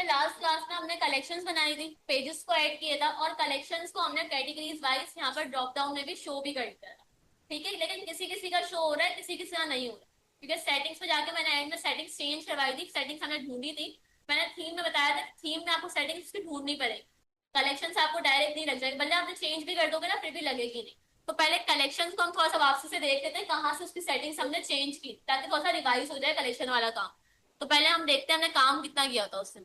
पे last class में हमने कलेक्शंस बनाई थी, पेजेस को ऐड किया था और कलेक्शंस को हमने कैटेगरीज वाइज यहाँ पर ड्रॉप डाउन में भी शो भी कर दिया था। ठीक है, लेकिन किसी किसी का शो हो रहा है, किसी किसी का नहीं हो रहा है, क्योंकि सेटिंग्स पे जाके मैंने एंड में सेटिंग्स चेंज करवाई थी। सेटिंग्स हमने ढूंढी थी, मैंने थीम में बताया था, थीम में आपको सेटिंग्स की ढूंढनी पड़ेगी। कलेक्शंस आपको डायरेक्ट नहीं लग जाएगी, भले आपने चेंज भी कर दोगे ना फिर भी लगेगी नहीं। तो पहले कलेक्शंस को हम थोड़ा सा वापसी से देख लेते हैं, कहाँ से उसकी सेटिंग्स हमने चेंज की, ताकि थोड़ा सा रिवाइज हो जाए कलेक्शन वाला काम। तो पहले हम देखते हैं हमने काम कितना किया था उससे।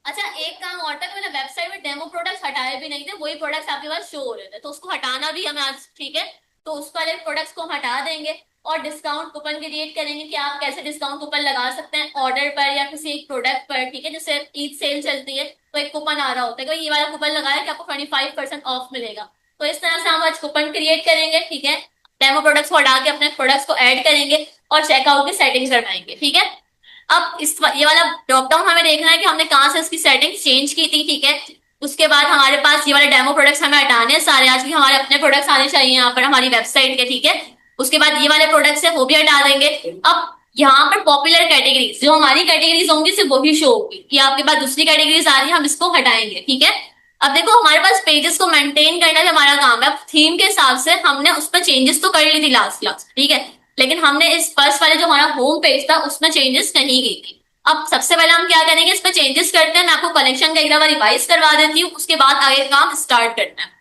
अच्छा, एक काम और था कि मैंने वेबसाइट में डेमो प्रोडक्ट्स हटाए भी नहीं थे, वही प्रोडक्ट्स आपके पास शो हो रहे थे, तो उसको हटाना भी हमें आज। ठीक है, तो उस वाले प्रोडक्ट्स को हम हटा देंगे और डिस्काउंट कूपन क्रिएट करेंगे कि आप कैसे डिस्काउंट कूपन लगा सकते हैं ऑर्डर पर या किसी एक प्रोडक्ट पर। ठीक है, जैसे ईद सेल चलती है तो एक कूपन आ रहा होता है कि भाई ये वाला कूपन लगाया कि आपको 25% ऑफ मिलेगा। तो इस तरह से हम आज कूपन क्रिएट करेंगे। ठीक है, डेमो प्रोडक्ट्स को हटा के अपने प्रोडक्ट्स को ऐड करेंगे और चेकआउट की सेटिंग्स करवाएंगे। ठीक है, अब ये वाला ड्रॉप डाउन हमें देखना है कि हमने कहाँ से इसकी सेटिंग चेंज की थी। ठीक है, उसके बाद हमारे पास ये वाले डेमो प्रोडक्ट्स हमें हटाने हैं सारे, आज भी हमारे अपने प्रोडक्ट्स आने चाहिए यहाँ पर हमारी वेबसाइट के। ठीक है, उसके बाद ये वाले प्रोडक्ट्स है वो भी हटा देंगे। अब यहाँ पर पॉपुलर कैटेगरीज, जो हमारी कैटेगरीज होंगी सिर्फ वही शो होगी, कि आपके पास दूसरी कैटेगरीज आ रही है हम इसको हटाएंगे। ठीक है, अब देखो हमारे पास पेजेस को मेंटेन करना भी हमारा काम है। अब थीम के हिसाब से हमने उस पर चेंजेस तो कर ली थी लास्ट क्लास। ठीक है, लेकिन हमने इस फर्स्ट वाले जो हमारा होम पेज था उसमें चेंजेस नहीं की थी। अब सबसे पहले हम क्या करेंगे, इस पर चेंजेस करते हैं। मैं आपको कलेक्शन का एक बार रिवाइज करवा देती हूँ, उसके बाद आगे काम स्टार्ट करते हैं।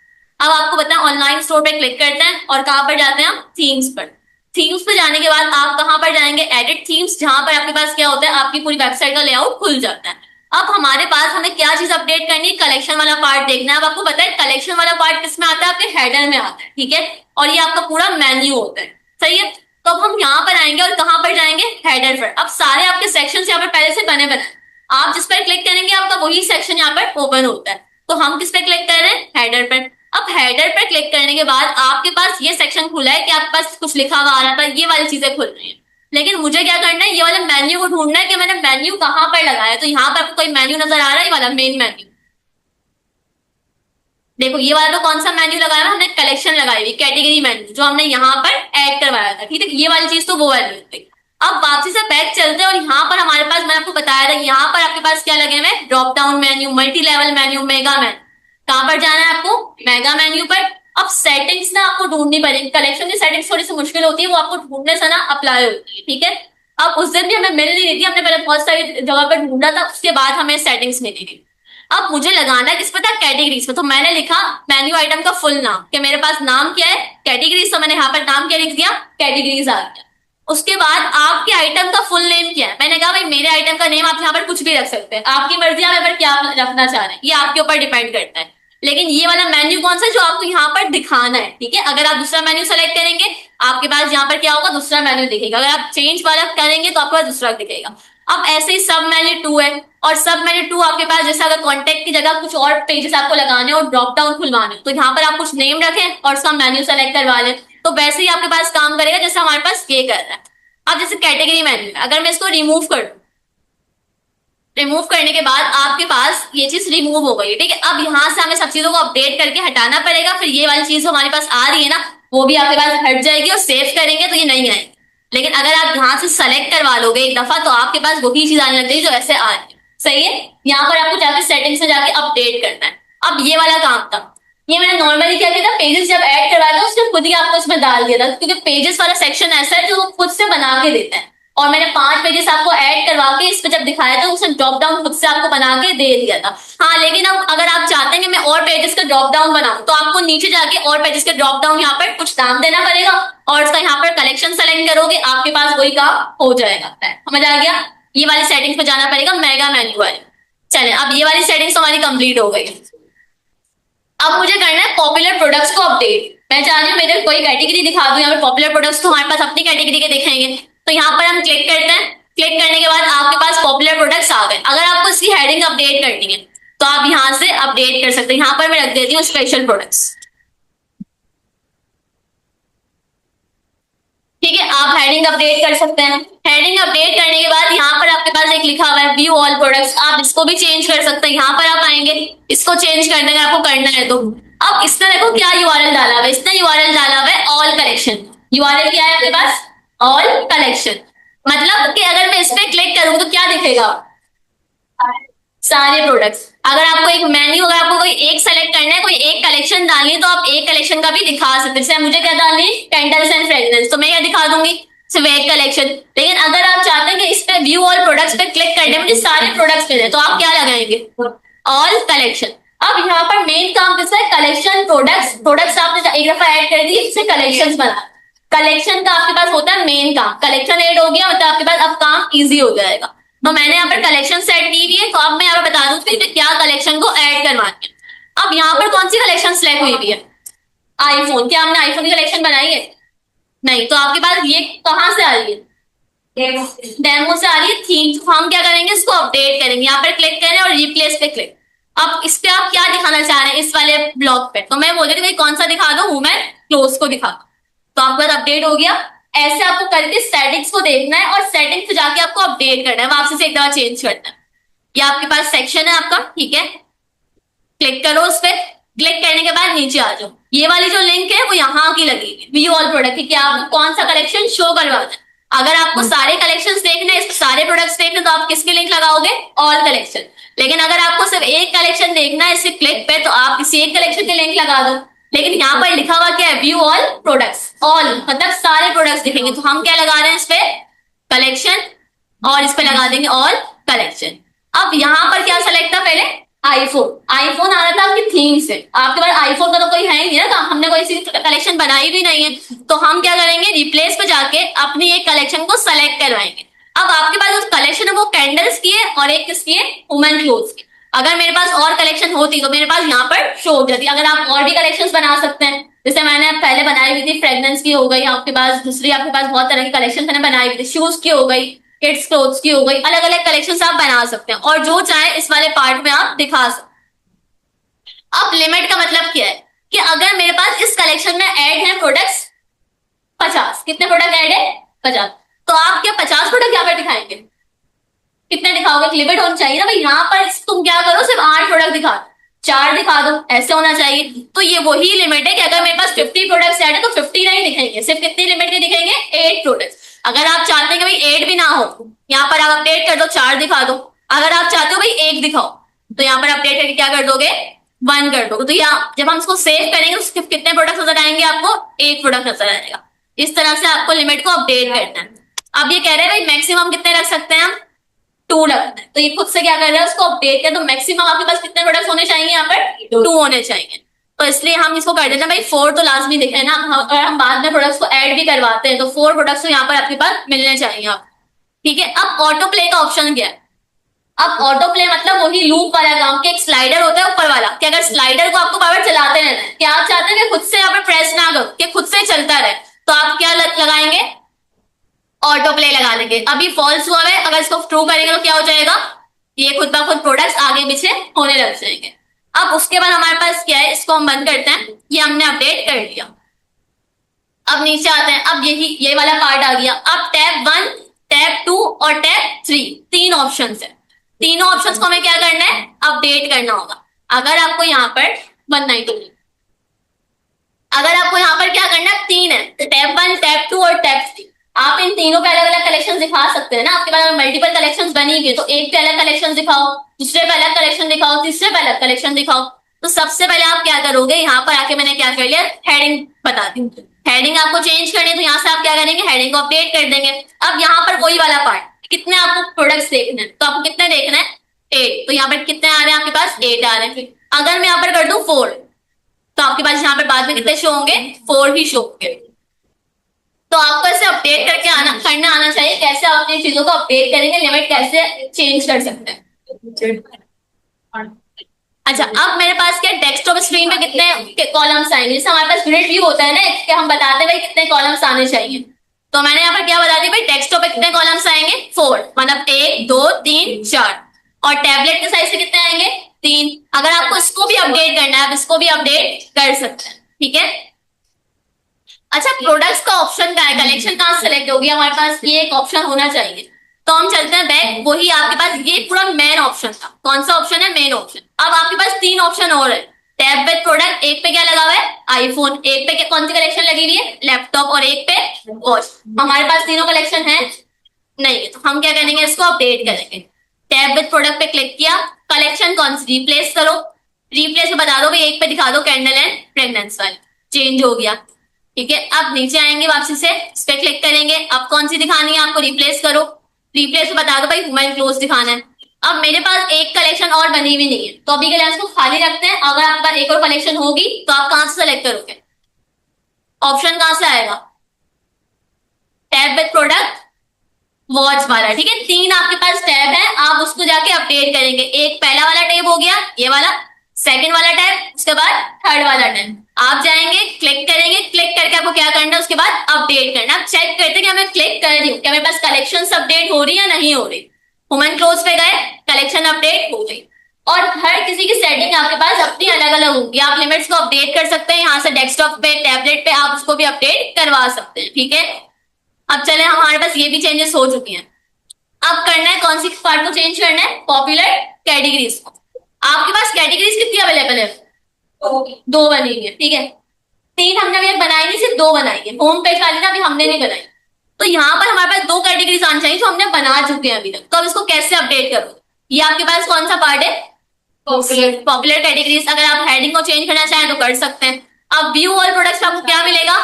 अब आपको बताएं, ऑनलाइन स्टोर पे क्लिक करते हैं और कहां पर जाते हैं हम, थीम्स पर। थीम्स पर जाने के बाद आप कहां पर जाएंगे, एडिट थीम्स, जहां पर आपके पास क्या होता है, आपकी पूरी वेबसाइट का लेआउट खुल जाता है। अब हमारे पास हमें क्या चीज अपडेट करनी है, कलेक्शन वाला पार्ट देखना है। अब आपको पता है कलेक्शन वाला पार्ट किसमें आता है, आपके हेडर में आता है। ठीक है, और ये आपका पूरा मेन्यू होता है। सही है, तो अब हम यहाँ पर आएंगे और कहां पर जाएंगे, हेडर पर। अब सारे आपके सेक्शन यहाँ पर पहले से बने बने, आप जिस पर क्लिक करेंगे आपका वही सेक्शन यहाँ पर ओपन होता है। तो हम किस पे क्लिक कर रहे हैं, हेडर पर। अब हेडर पर क्लिक करने के बाद आपके पास ये सेक्शन खुला है कि आपके पास कुछ लिखा हुआ आ रहा था, ये वाली चीजें खुल रही है। लेकिन मुझे क्या करना है, ये वाला मेन्यू को ढूंढना है कि मैंने मेन्यू कहां पर लगाया। तो यहाँ पर आपको कोई मेन्यू नजर आ रहा है, ये वाला मेन मेन्यू। देखो ये वाला तो कौन सा मेन्यू लगाया हमने, कलेक्शन लगाई हुई, कैटेगरी मेन्यू जो हमने यहाँ पर ऐड करवाया था। ठीक है, ये वाली चीज तो वो वाली होती। अब वापसी से बैक चलते हैं और यहाँ पर हमारे पास, मैंने आपको बताया था, यहाँ पर आपके पास क्या लगे हुए, drop down menu, multi level menu, mega menu. कहां पर जाना है आपको, मेगा मेन्यू पर। अब सेटिंग्स ना आपको ढूंढनी पड़ेगी, कलेक्शन की सेटिंग्स थोड़ी सी मुश्किल होती है, वो आपको ढूंढने से ना अप्लाई होती है। ठीक है, अब उस दिन भी हमें मिल नहीं रही थी, हमने पहले बहुत सारी जगह पर ढूंढा था, उसके बाद हमें सेटिंग्स मिली थी। अब मुझे लगाना है किस पर था, कैटेगरीज में। तो मैंने लिखा मेन्यू आइटम का फुल नाम, कि मेरे पास नाम क्या है, कैटेगरीज। तो मैंने यहाँ पर नाम क्या लिख दिया, कैटेगरीज आ गया। उसके बाद आपके आइटम का फुल नेम क्या है, मैंने कहा भाई मेरे आइटम का नेम आप यहाँ पर कुछ भी रख सकते हैं, आपकी मर्जी, आप यहाँ पर क्या रखना चाह रहे हैं, ये आपके ऊपर डिपेंड करता है। लेकिन ये वाला मेन्यू कौन सा, जो आपको यहाँ पर दिखाना है। ठीक है, अगर आप दूसरा मेन्यू सेलेक्ट करेंगे आपके पास यहाँ पर क्या होगा, दूसरा मेन्यू दिखेगा। अगर आप चेंज वाला करेंगे तो आपके पास दूसरा दिखेगा। अब ऐसे ही सब मेन्यू 2 है, और सब मेन्यू 2 आपके पास, जैसे अगर कॉन्टेक्ट की जगह कुछ और पेजेस आपको लगाने और ड्रॉप डाउन खुलवाने, तो यहाँ पर आप कुछ नेम रखें और उसका मेन्यू सेलेक्ट करवा लें, तो वैसे ही आपके पास काम करेगा जैसे हमारे पास ये कर रहा है। अब जैसे कैटेगरी मेन्यू, अगर मैं इसको रिमूव कर दूं, रिमूव करने के बाद आपके पास ये चीज रिमूव हो गई। ठीक है, अब यहाँ से हमें सब चीजों को अपडेट करके हटाना पड़ेगा, फिर ये वाली चीज हमारे पास आ रही है ना, वो भी आपके पास हट जाएगी, और सेव करेंगे तो ये नहीं आएगी। लेकिन अगर आप यहाँ से सेलेक्ट करवा लोगे एक दफा, तो आपके पास वही चीज आने लग जाएगी जो ऐसे आ रही है। सही है, यहाँ पर आपको जाके सेटिंग्स में जाके अपडेट करना है। अब ये वाला काम था, ये मैंने नॉर्मली क्या किया था, पेजेस जब ऐड करवाया था उसने खुद ही आपको इसमें डाल दिया था, क्योंकि पेजेस वाला सेक्शन ऐसा है जो वो खुद से बना के देता है। और मैंने 5 पेजेस आपको ऐड करवा के इस पे जब दिखाया था, उसने ड्रॉप डाउन खुद से आपको बना के दे दिया था। हाँ, लेकिन अब अगर आप चाहते हैं कि मैं और पेजेस का ड्रॉप डाउन बनाऊं, तो आपको नीचे जाके और पेजेस के ड्रॉप डाउन यहाँ पर कुछ दाम देना पड़ेगा, और उसका यहाँ पर कलेक्शन सेलेक्ट करोगे, आपके पास वही काम हो जाएगा। समझ आ गया, ये वाली सेटिंग्स पे जाना पड़ेगा, मेगा मेन्यू वाली। चले, अब ये वाली सेटिंग्स हमारी कंप्लीट हो गई। अब मुझे करना है पॉपुलर प्रोडक्ट्स को अपडेट। मैं चाह रही हूँ मेरे कोई कैटेगरी दिखा दूं यहाँ पर पॉपुलर प्रोडक्ट्स, तो हमारे पास अपनी कैटेगरी के दिखेंगे। तो यहाँ पर हम क्लिक करते हैं, क्लिक करने के बाद आपके पास पॉपुलर प्रोडक्ट्स आ गए। अगर आपको इसकी हेडिंग अपडेट करनी है तो आप यहाँ से अपडेट कर सकते हैं। यहाँ पर मैं रख देती हूँ स्पेशल प्रोडक्ट्स। ठीक है, आप हेडिंग अपडेट कर सकते हैं। हेडिंग अपडेट करने के बाद यहाँ पर आपके पास एक लिखा हुआ है व्यू ऑल प्रोडक्ट्स, आप इसको भी चेंज कर सकते हैं। यहाँ पर आप आएंगे, इसको चेंज करने का आपको करना है तो अब इसने देखो क्या यूआरएल डाला हुआ है, इसने यूआरएल डाला हुआ है ऑल कलेक्शन। यूआरएल क्या है आपके पास, ऑल कलेक्शन। मतलब कि अगर मैं इस पे क्लिक करूँ तो क्या दिखेगा, सारे प्रोडक्ट्स। अगर आपको एक मेन्यू, अगर आपको कोई एक सेलेक्ट करना है, कोई एक कलेक्शन डालनी है, तो आप एक कलेक्शन का भी दिखा सकते हैं। जैसे मुझे क्या डालनी है, कैंडल्स एंड फ्रेग्रेंस, तो मैं क्या दिखा दूंगी, सिर्फ एक कलेक्शन। लेकिन अगर आप चाहते हैं कि इस पे व्यू ऑल प्रोडक्ट्स पे क्लिक करने मुझे सारे प्रोडक्ट्स मिले, तो आप क्या लगाएंगे, ऑल कलेक्शन। अब यहाँ पर मेन काम किसका है, कलेक्शन प्रोडक्ट्स। प्रोडक्ट्स आपने एक दफा ऐड कर दी, इससे कलेक्शंस बना। कलेक्शन का आपके पास होता है मेन काम, कलेक्शन ऐड हो गया मतलब आपके पास अब काम इजी हो जाएगा। तो मैंने यहाँ पर कलेक्शन सेट की हुई है, तो अब मैं यहाँ पर बता दूं कि क्या कलेक्शन को ऐड करवानी है। अब यहाँ पर कौन सी कलेक्शन सेलेक्ट हुई हुई है, आईफोन। क्या हमने आईफोन की कलेक्शन बनाई है, नहीं। तो आपके पास ये कहाँ से आ रही है, डेमो से आ रही है। थीम, तो हम क्या करेंगे, इसको अपडेट करेंगे। यहाँ पर क्लिक करें और रिप्लेस पे क्लिक। अब इस पे आप क्या दिखाना चाह रहे हैं, इस वाले ब्लॉक पे, तो मैं बोल रही थी भाई कौन सा दिखा दो, वुमेन क्लोज को दिखा दो। तो आपका अपडेट हो गया। ऐसे आपको करके सेटिंग्स को देखना है और सेटिंग्स पे जाके आपको अपडेट करना है, वापसी से एक दफा चेंज करना है। ये आपके पास सेक्शन है आपका, ठीक है। क्लिक करो उस पर, क्लिक करने के बाद नीचे आ जाओ। ये वाली जो लिंक है वो यहाँ की लगेगी, व्यू ऑल प्रोडक्ट की, क्या आपको कौन सा कलेक्शन शो करवाना है। अगर आपको सारे कलेक्शंस देखने हैं, सारे प्रोडक्ट्स देखने, तो आप किसकी लिंक लगाओगे, ऑल कलेक्शन। लेकिन अगर आपको सिर्फ एक कलेक्शन देखना है सिर्फ क्लिक पे, तो आप किसी एक कलेक्शन की लिंक लगा दो। लेकिन यहाँ पर लिखा हुआ क्या है, व्यू ऑल प्रोडक्ट्स, ऑल मतलब सारे प्रोडक्ट्स दिखेंगे। तो हम क्या लगा रहे हैं इस पे, कलेक्शन, और इस पे लगा देंगे ऑल कलेक्शन। अब यहाँ पर क्या सेलेक्ट था पहले, आईफोन। आईफोन आ रहा था आपकी थीम से, आपके पास आईफोन का तो कोई है ही नहीं ना, हमने कोई सी कलेक्शन बनाई भी नहीं है। तो हम क्या करेंगे, रिप्लेस पे जाके अपनी एक कलेक्शन को सेलेक्ट करवाएंगे। अब आपके पास जो कलेक्शन है वो कैंडल्स की है और एक किसकी है, वुमेन क्लोथ्स की। अगर मेरे पास और कलेक्शन होती तो मेरे पास यहाँ पर शो हो जाती। अगर आप और भी कलेक्शन बना सकते हैं, जैसे मैंने पहले बनाई हुई थी फ्रेग्रेंस की हो गई आपके पास, दूसरी आपके पास बहुत तरह की कलेक्शन मैंने बनाई हुई थी, शूज की हो गई, किड्स क्लोथ्स की हो गई, अलग अलग कलेक्शन आप बना सकते हैं और जो चाहे इस वाले पार्ट में आप दिखा सकते हैं। अब लिमिट का मतलब क्या है, कि अगर मेरे पास इस कलेक्शन में ऐड है प्रोडक्ट्स 50, कितने प्रोडक्ट ऐड है, 50, तो आप क्या 50 प्रोडक्ट यहाँ पर दिखाएंगे, कितने दिखाओगे, लिमिट होनी चाहिए ना भाई। यहाँ पर तुम क्या करो, सिर्फ 8 प्रोडक्ट दिखा, 4 दिखा दो, ऐसे होना चाहिए। तो ये वही लिमिट है कि अगर मेरे पास 50 प्रोडक्ट्स ऐड है तो 50 नहीं दिखेंगे, सिर्फ कितनी लिमिट के दिखेंगे, 8 प्रोडक्ट्स। अगर आप चाहते हैं कि भाई 8 भी ना हो, यहाँ पर आप अपडेट कर दो, 4 दिखा दो। अगर आप चाहते हो भाई 1 दिखाओ, तो यहाँ पर अपडेट करके क्या कर दोगे, 1 कर दोगे। तो यहाँ जब हम इसको सेव करेंगे तो सिर्फ कितने प्रोडक्ट नजर आएंगे, आपको 1 प्रोडक्ट नजर आएगा। इस तरह से आपको लिमिट को अपडेट करना है। अब ये कह रहे हैं भाई मैक्सिमम कितने रख सकते हैं हम, 2 रखना है। तो ये खुद से क्या कर रहा है, उसको अपडेट कर। तो मैक्सिमम आपके पास कितने प्रोडक्ट्स होने चाहिए, यहाँ पर 2 होने चाहिए। तो इसलिए हम इसको कर देना भाई 4 तो लाजमी दिखे ना, अगर हम बाद में प्रोडक्ट्स को ऐड भी करवाते हैं तो 4 प्रोडक्ट्स तो यहाँ पर आपके पास मिलने चाहिए आप, ठीक है। अब ऑटो प्ले का ऑप्शन क्या है, अब ऑटो प्ले मतलब वही लूप वाला काम, कि एक स्लाइडर होता है ऊपर वाला, कि अगर स्लाइडर को आपको बार बार चलाते रहना है, क्या आप चाहते हैं कि खुद से यहाँ पर प्रेस ना करो, कि खुद से चलता रहे, तो आप क्या लगाएंगे, ऑटो प्ले लगा देंगे। अभी फॉल्स हुआ है, अगर इसको ट्रू करेंगे तो क्या हो जाएगा, ये खुद ब खुद प्रोडक्ट्स आगे पीछे होने लग जाएंगे। अब उसके बाद हमारे पास क्या है, इसको हम बंद करते हैं, ये हमने अपडेट कर दिया। अब नीचे आते हैं, अब यही ये वाला पार्ट आ गया। अब टैब 1, टैब 2 और टैब 3, 3 ऑप्शन है। तीनों ऑप्शंस को हमें क्या करना है, अपडेट करना होगा। अगर आपको यहाँ पर 192, अगर आपको यहाँ पर क्या करना है, 3 है, टैब 1, टैब 2 और टैब 3। आप इन तीनों पे अलग अलग कलेक्शन दिखा सकते हैं ना, आपके पास मल्टीपल कलेक्शंस बनी हुई है, तो एक पे अलग कलेक्शन दिखाओ, दूसरे पे अलग कलेक्शन दिखाओ, तीसरे पे अलग कलेक्शन दिखाओ। तो सबसे पहले आप क्या करोगे, यहाँ पर आके मैंने क्या कर लिया, हेडिंग बता दी। हेडिंग आपको चेंज करनी है, तो यहाँ से आप क्या करेंगे, हेडिंग को अपडेट कर देंगे। अब यहाँ पर वही वाला पार्ट, कितने आपको प्रोडक्ट्स देखने हैं, तो आपको कितने देखना है, 8। तो यहाँ पर कितने आ रहे हैं आपके पास, 8 आ रहे हैं। अगर मैं यहाँ पर कर दूं 4, तो आपके पास यहाँ पर बाद में कितने शो होंगे, 4 ही शो होंगे। तो आपको ऐसे अपडेट करके करना आना चाहिए, कैसे आप अपनी चीजों को अपडेट करेंगे, लिमिट कैसे चेंज कर सकते हैं। अच्छा, अब मेरे पास क्या, डेस्कटॉप स्क्रीन पे कितने कॉलम्स आएंगे, जैसे हमारे पास ग्रिड व्यू होता है ना, कि हम बताते हैं भाई कितने कॉलम्स आने चाहिए। तो मैंने यहाँ पर क्या बता दी भाई, डेस्कटॉप पे कितने कॉलम्स आएंगे, 4, मतलब 1 2 3 4। और टैबलेट के साइज से कितने आएंगे, 3। अगर आपको इसको भी अपडेट करना है, आप इसको भी अपडेट कर सकते हैं, ठीक है। अच्छा, प्रोडक्ट्स का ऑप्शन का है, कलेक्शन कहाँ सेलेक्ट होगी, हमारे पास ये एक ऑप्शन होना चाहिए। तो हम चलते हैं बैक, वही आपके पास ये पूरा मेन ऑप्शन था। कौन सा ऑप्शन है, मेन ऑप्शन। अब आपके पास 3 ऑप्शन और है, टैब विद प्रोडक्ट। एक पे क्या लगा हुआ है, आईफोन। एक पे कौन सी कलेक्शन लगी हुई है, लैपटॉप। और एक पे वॉच। हमारे पास तीनों कलेक्शन है नहीं है, तो हम क्या करेंगे, इसको अपडेट करेंगे। टैब विद प्रोडक्ट पे क्लिक किया, कलेक्शन कौन सी रिप्लेस करो, रिप्लेस में बता दो भाई एक पे दिखा दो कैंडल एंड प्रेगनेंस वाली, चेंज हो गया। ठीक है, अब नीचे आएंगे वापसी से, इस पे क्लिक करेंगे, अब कौन सी दिखानी है आपको, रिप्लेस करो, रिप्लेस में बता दो भाई वुमेन क्लोज दिखाना है। अब मेरे पास एक कलेक्शन और बनी हुई नहीं है, तो अभी के लिए इसको खाली रखते हैं। अगर आपके पास एक और कलेक्शन होगी तो आप कहां से सेलेक्ट करोगे, ऑप्शन कहां से आएगा, टैब विद प्रोडक्ट वॉच वाला। ठीक है, तीन आपके पास टैब है, आप उसको जाके अपडेट करेंगे। एक पहला वाला टैब हो गया ये वाला, सेकंड वाला टैब, उसके बाद थर्ड वाला टैब। आप जाएंगे क्लिक करेंगे, क्लिक करके आपको क्या करना है उसके बाद अपडेट करना। आप चेक करते हैं कि मैं क्लिक कर रही हूँ, क्या मेरे पास कलेक्शन अपडेट हो रही है या नहीं हो रही। वुमेन क्लोज पे गए, कलेक्शन अपडेट हो गई। और हर किसी की सेटिंग आपके पास अपनी अलग अलग होगी, आप लिमिट्स को अपडेट कर सकते हैं यहाँ से, डेस्कटॉप पे टैबलेट पे आप उसको भी अपडेट करवा सकते हैं। ठीक है, अब चले, हमारे पास ये भी चेंजेस हो चुकी हैं। अब करना है कौन सी पार्ट को चेंज करना है, पॉपुलर कैटेगरीज को। आपके पास कैटेगरीज कितनी अवेलेबल है, दो बनी हुई है। ठीक है, तीन हमने अभी बनाई नहीं, सिर्फ दो बनाई है, होम पेज वाली ना अभी हमने नहीं बनाई। तो यहाँ पर हमारे पास दो कैटेगरीज आनी चाहिए जो हमने बना चुके हैं अभी तक। तो अब इसको कैसे अपडेट करोगे, ये आपके पास कौन सा पार्ट है, पॉपुलर कैटेगरीज। अगर आप हेडिंग को चेंज करना चाहें तो कर सकते हैं। अब व्यू ऑल प्रोडक्ट्स आपको क्या मिलेगा,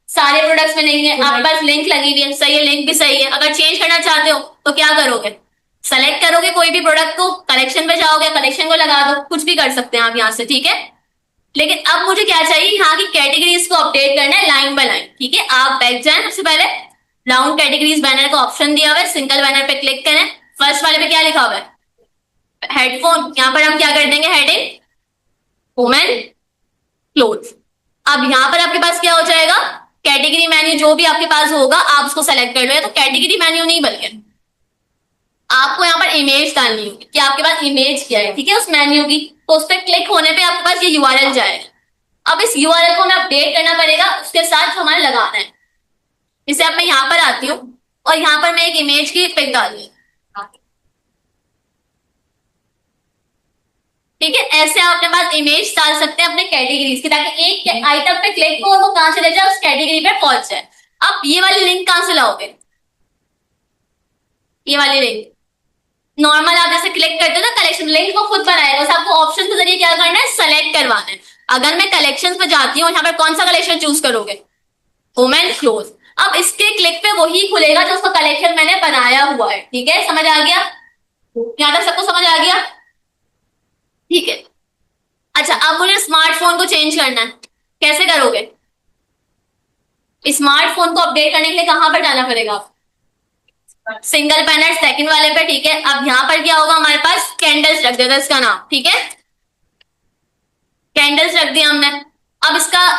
सारे प्रोडक्ट्स मिलेंगे। आपके पास लिंक लगी हुई है, सही है, लिंक भी सही है। अगर चेंज करना चाहते हो तो क्या करोगे, सेलेक्ट करोगे कोई भी प्रोडक्ट को, कलेक्शन पे जाओगे, कलेक्शन को लगा दो, कुछ भी कर सकते हैं आप यहाँ से। ठीक है, लेकिन अब मुझे क्या चाहिए, यहाँ की कैटेगरीज को अपडेट करना है लाइन बाय लाइन। ठीक है, आप बैक जाए, सबसे पहले राउंड कैटेगरीज बैनर का ऑप्शन दिया हुआ है, सिंगल बैनर पे क्लिक करें। फर्स्ट वाले पे क्या लिखा हुआ है, हेडफोन। यहाँ पर हम क्या कर देंगे, हेडिंग वुमेन क्लोथ। अब यहाँ पर आपके पास क्या हो जाएगा, कैटेगरी मेन्यू जो भी आपके पास होगा आप उसको सेलेक्ट कर लो। तो कैटेगरी मेन्यू नहीं बल्कि आपको यहाँ पर इमेज डालनी होगी कि आपके पास इमेज क्या है। ठीक है, उस मेन्यू की, तो उस पर क्लिक होने पे आपके पास ये यूआरएल जाएगा। अब इस यूआरएल को हमें अपडेट करना पड़ेगा, उसके साथ हमारे लगाना है। जैसे अब मैं यहाँ पर आती हूँ और यहाँ पर मैं एक इमेज की पिक डाली। ठीक है, ऐसे आप अपने पास इमेज डाल सकते हैं अपने कैटेगरीज की, ताकि एक आइटम पे क्लिक हो और वो कहां से ले जाए, उस कैटेगरी पे पहुंच जाए। अब ये वाली लिंक कहां से लाओगे, ये वाली लिंक नॉर्मल आप जैसे क्लिक करते हो ना, कलेक्शन लिंक को खुद बनाएगा, बस आपको ऑप्शन के जरिए क्या करना है, सेलेक्ट करवाना है। अगर मैं कलेक्शन पे जाती हूँ, यहाँ पर कौन सा कलेक्शन चूज करोगे, वुमेन क्लोथ। अब इसके क्लिक पे वही खुलेगा जो उसका कलेक्शन मैंने बनाया हुआ है। ठीक है, समझ आ गया, यहाँ तक सबको समझ आ गया। ठीक है, अच्छा अब मुझे स्मार्टफोन को चेंज करना है, कैसे करोगे, स्मार्टफोन को अपडेट करने के लिए कहां पर जाना पड़ेगा, सिंगल पैनल सेकंड वाले पे। ठीक है, अब यहाँ पर क्या होगा, हमारे पास कैंडल्स रख देगा इसका नाम। ठीक है, कैंडल्स रख दिया हमने। अब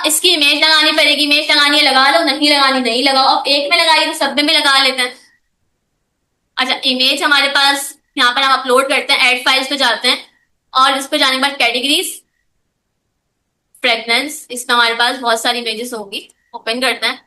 इसकी इमेज लगानी पड़ेगी, इमेज लगानी है लगा लो, नहीं लगानी नहीं लगाओ। अब एक में लगाइए तो सब में भी लगा लेते हैं। अच्छा, इमेज हमारे पास यहाँ पर हम अपलोड करते हैं, एड फाइल्स पे जाते हैं और इस पे जाने के बाद कैटेगरीज प्रेगनेंस, इसमें हमारे पास बहुत सारी इमेजेस होंगी, ओपन करते हैं।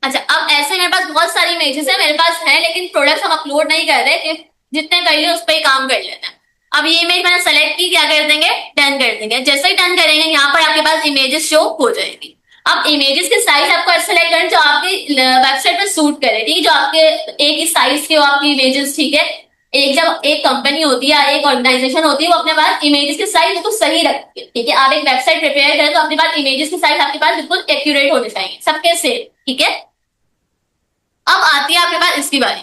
अच्छा, अब ऐसे मेरे पास बहुत सारी इमेजेस है मेरे पास है, लेकिन प्रोडक्ट्स हम अपलोड नहीं कर रहे, जितने कर लिए उस पर ही काम कर लेते हैं। अब ये इमेज मैंने सेलेक्ट की, क्या कर देंगे, डन कर देंगे। जैसे ही डन करेंगे यहाँ पर आपके पास इमेजेस शो हो जाएगी। अब इमेजेस के साइज आपको ऐसे सेलेक्ट करना जो आपकी वेबसाइट पे सूट करे। ठीक है, जो आपके एक ही साइज के हो आपकी इमेजेस। ठीक है, जब एक कंपनी होती है, एक ऑर्गेनाइजेशन होती है, वो अपने पास इमेजेस के साइज बिल्कुल सही रखती है। ठीक है, आप एक वेबसाइट प्रिपेयर करें तो अपने पास इमेजेस के साइज आपके पास बिल्कुल एक्यूरेट होने चाहिए, सबके सेम। ठीक है, अब आती है आपके पास इसकी बारी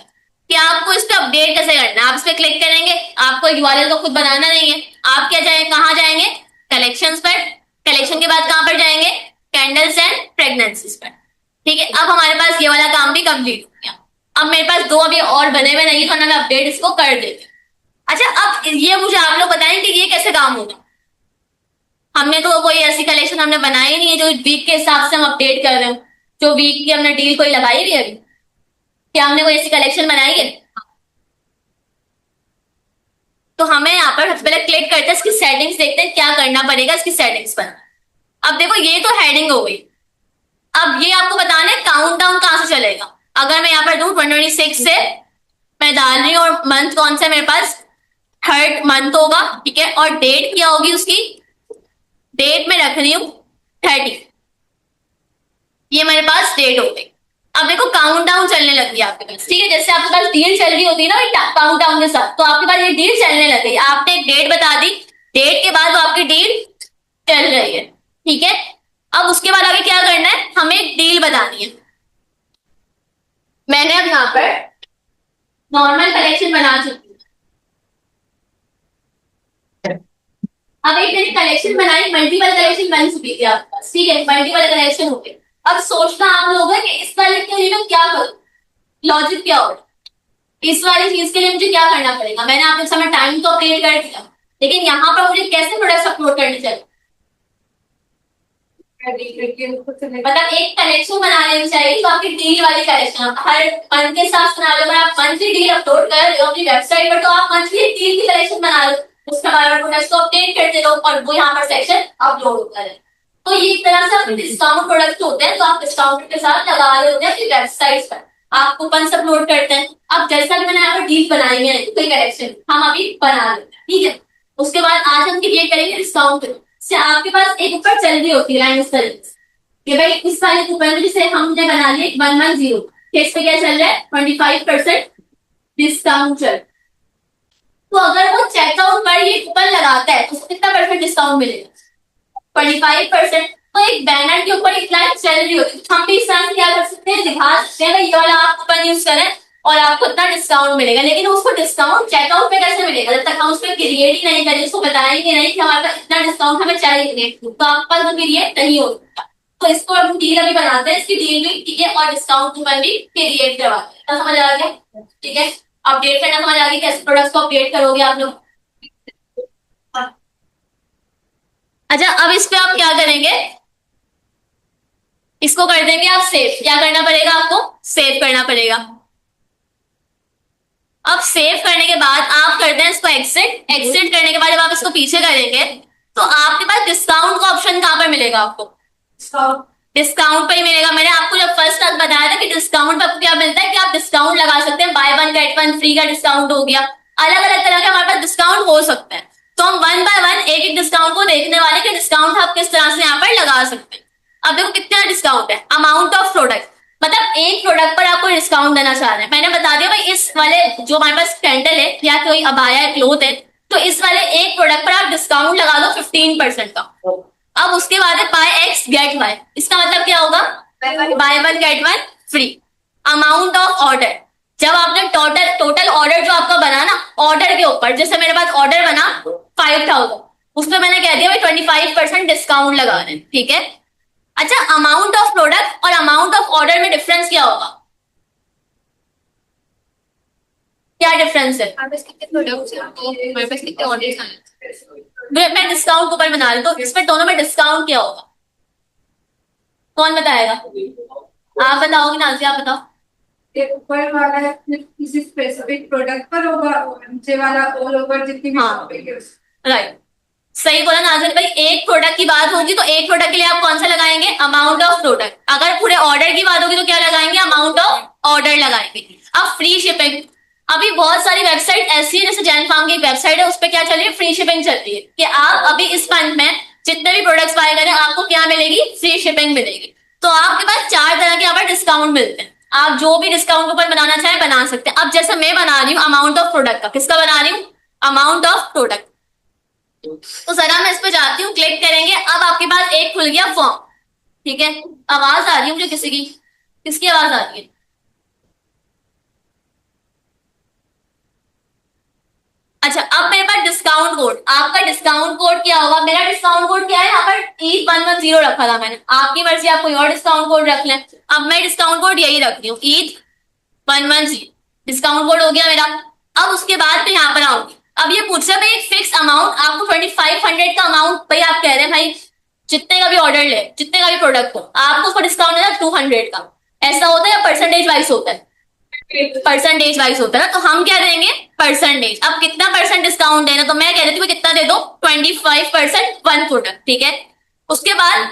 कि आपको इस पे अपडेट कैसे करना है। आप इस पे क्लिक करेंगे, आपको यूआरएल को खुद बनाना नहीं है। आप क्या जाएंगे, कहाँ जाएंगे, कलेक्शंस पर। कलेक्शन के बाद कहां पर जाएंगे, कैंडल्स एंड प्रेगनेंसीज पर। ठीक है, अब हमारे पास ये वाला काम भी कंप्लीट हो गया। अब मेरे पास दो अभी और बने हुए नहीं, तो मैं अपडेट इसको कर देती हूँ। अच्छा, अब ये मुझे आप लोग बताएं कि ये कैसे काम होगा। हमने तो कोई ऐसी कलेक्शन हमने बनाई नहीं है जो वीक के हिसाब से हम अपडेट कर रहे हो, जो वीक की हमने डील कोई लगाई भी है अभी, क्या हमने कोई ऐसी कलेक्शन बनाई है। तो हमें यहाँ पर सबसे पहले क्लिक करते हैं, इसकी सेटिंग्स देखते हैं क्या करना पड़ेगा इसकी सेटिंग्स पर। अब देखो, ये तो हेडिंग हो गई। अब ये आपको बताना है काउंट डाउन कहां से चलेगा। अगर मैं यहाँ पर दूं 2026 से मैं डाल रही हूँ, और मंथ कौन सा मेरे पास, थर्ड मंथ होगा। ठीक है, और डेट क्या होगी उसकी, डेट में रख रही हूँ 30। ये मेरे पास डेट हो गई। अब देखो काउंट डाउन चलने लग गई आपके पास, ठीक है। जैसे आपके पास डील चल रही होती है ना काउंट डाउन के साथ, तो आपके पास ये डील चलने लग गई। आपने एक डेट बता दी, डेट के बाद वो आपकी डील चल रही है, ठीक है। अब उसके बाद आगे क्या करना है, हमें एक डील बतानी है। मैंने अब यहाँ पर नॉर्मल कलेक्शन बना चुकी हूँ। अब एक मैंने कलेक्शन बनाई, मल्टीपल कलेक्शन बन चुकी थी आपके पास, ठीक है। मल्टीपल कलेक्शन हो गए। अब सोचना आप लोग है कि इस वाले के लिए मैं क्या करूं, लॉजिक क्या होगा, इस वाली चीज के लिए मुझे क्या करना पड़ेगा। मैंने आपके समय टाइम तो अपडेट कर दिया, लेकिन यहाँ पर मुझे कैसे प्रोडक्ट अपलोड करने चाहिए, मतलब एक कलेक्शन बना लेनी चाहिए तो आपकी डील वाली कलेक्शन हर मंथ के साथ बना लो। अगर आप मंथली डील अपलोड कर रहे हो अपनी वेबसाइट पर, तो आप मंथली डील की कलेक्शन बना लो, उसके बाद प्रोडक्ट्स को अपडेट करते रहो और वो यहाँ पर सेक्शन अपलोड होता है। तो ये एक तरह से आपके डिस्काउंट प्रोडक्ट होते हैं, तो आप डिस्काउंट के साथ लगा रहे होते हैं अपनी वेबसाइट पर, आप कूपन अपलोड करते हैं। अब जैसा कि मैंने यहाँ पर डील बनाई है कोई कलेक्शन हम अभी बना लेते हैं, ठीक है। उसके बाद आज हम क्रिएट करेंगे डिस्काउंट से। आपके पास एक ऊपर चल रही होती है लाइन इस तरीके से कि भाई इस वाले कूपन जिसे हमने बना लिया 110, इस पे क्या चल रहा है 25% डिस्काउंट चल। तो अगर वो चेकआउट पर ये कूपन लगाता है तो कितना परसेंट डिस्काउंट मिलेगा, 25%। तो एक बैनर के ऊपर एक लाइन चल रही होती है, हम भी इस तरह से क्या कर सकते हैं, दिखा सकते हैं ये वाला आप कूपन यूज करें और आपको इतना डिस्काउंट मिलेगा। लेकिन उसको डिस्काउंट चेकआउट पे कैसे मिलेगा, जब तक हम उस पर क्रिएट ही नहीं करें, उसको बताएंगे नहीं कि हमारे पास इतना डिस्काउंट हमें चाहिए, तो आपके पास वो क्रिएट नहीं होगा। तो इसको हम डील अभी बनाते हैं, इसकी डील भी ठीक है और डिस्काउंट कूपन भी क्रिएट करवाते हैं। समझ आ गया, ठीक है। अपडेट करना समझ आ गया, कैसे प्रोडक्ट्स को अपडेट करोगे आप लोग। अच्छा अब इस पे आप क्या करेंगे, इसको कर देंगे आप सेव। क्या करना पड़ेगा आपको, सेव करना पड़ेगा। अब सेव करने के बाद आप करते हैं इसको एग्जिट। एग्जिट करने के बाद जब आप इसको पीछे करेंगे तो आपके पास डिस्काउंट का ऑप्शन कहां पर मिलेगा, आपको डिस्काउंट पे ही मिलेगा। मैंने आपको जब फर्स्ट तक बताया था कि डिस्काउंट पे आपको क्या मिलता है कि आप डिस्काउंट लगा सकते हैं, bye one get one free का डिस्काउंट हो गया, अलग अलग तरह के हमारे पास डिस्काउंट हो सकते हैं। तो हम वन बाय वन एक एक डिस्काउंट को देखने वाले कि डिस्काउंट आप किस तरह से यहाँ पर लगा सकते हैं। अब देखो कितना डिस्काउंट है, अमाउंट ऑफ प्रोडक्ट, मतलब एक प्रोडक्ट पर आपको डिस्काउंट देना चाह रहे हैं। मैंने बता दिया भाई इस वाले जो हमारे पास कैंडल है या कोई अबाया है, क्लोथ है, तो इस वाले एक प्रोडक्ट पर आप डिस्काउंट लगा दो 15% का। अब उसके बाद है बाय एक्स गेट वाई, इसका मतलब क्या होगा, bye one get one free. Amount of order, जब आपने टोटल ऑर्डर जो आपका बना ना, ऑर्डर के ऊपर जैसे मेरे पास ऑर्डर बना 5000, उसमें मैंने कह दिया भाई 25% डिस्काउंट लगा रहे हैं, ठीक है। अच्छा अमाउंट ऑफ प्रोडक्ट और अमाउंट ऑफ ऑर्डर में डिफरेंस क्या होगा, क्या डिफरेंस है, मैं डिस्काउंट ऊपर बना रही हूँ तो इसमें दोनों में डिस्काउंट क्या होगा, कौन बताएगा, आप बताओगे नाज़िया, आप बताओ। ऊपर वाला किसी स्पेसिफिक प्रोडक्ट पर होगा, नीचे वाला ऑल ओवर जितनी भी शॉपिंग है। राइट, सही बोला नाज़िया भाई। एक प्रोडक्ट की बात होगी तो एक प्रोडक्ट के लिए आप कौन सा लगाएंगे, अमाउंट ऑफ प्रोडक्ट। अगर पूरे ऑर्डर की बात होगी तो क्या लगाएंगे, अमाउंट ऑफ ऑर्डर लगाएंगे। अब फ्री शिपिंग, अभी बहुत सारी वेबसाइट ऐसी है, जैसे जैन फार्म की वेबसाइट है, उस पर क्या चल रही है, फ्री शिपिंग चल रही है कि आप अभी इस मंथ में जितने भी प्रोडक्ट्स बाय करें आपको क्या मिलेगी, फ्री शिपिंग मिलेगी। तो आपके पास 4 तरह के यहाँ पर डिस्काउंट मिलते हैं, आप जो भी डिस्काउंट कूपन बनाना चाहें बना सकते हैं। अब जैसे मैं बना रही हूँ अमाउंट ऑफ प्रोडक्ट का, किसका बना रही हूँ, अमाउंट ऑफ प्रोडक्ट। तो जरा मैं इस पे जाती हूँ, क्लिक करेंगे, अब आपके पास एक खुल गया फॉर्म, ठीक है। आवाज आ रही है मुझे किसी की, किसकी आवाज आ रही है, अच्छा अब मेरे पास डिस्काउंट कोड, आपका डिस्काउंट कोड क्या होगा, मेरा डिस्काउंट कोड क्या है, यहाँ पर ईद 110 रखा था मैंने, आपकी मर्जी आप कोई और डिस्काउंट कोड रख लें। अब मैं डिस्काउंट कोड यही रख रही हूँ, ईद 110 डिस्काउंट कोड हो गया मेरा। अब उसके बाद मैं यहाँ पर आऊंगी, अब ये पूछ रहा है भाई एक फिक्स अमाउंट, आपको 2500 का अमाउंट, भाई आप कह रहे हैं भाई जितने का भी ऑर्डर ले, जितने का भी प्रोडक्ट हो आपको उसको डिस्काउंट देना 200 का, ऐसा होता है या परसेंटेज वाइज होता है, परसेंटेज वाइज होता है ना, तो हम क्या देंगे परसेंटेज। अब कितना परसेंट डिस्काउंट देना, तो मैं कह रही थी कितना दे दो, 25% वन प्रोडक्ट, ठीक है। उसके बाद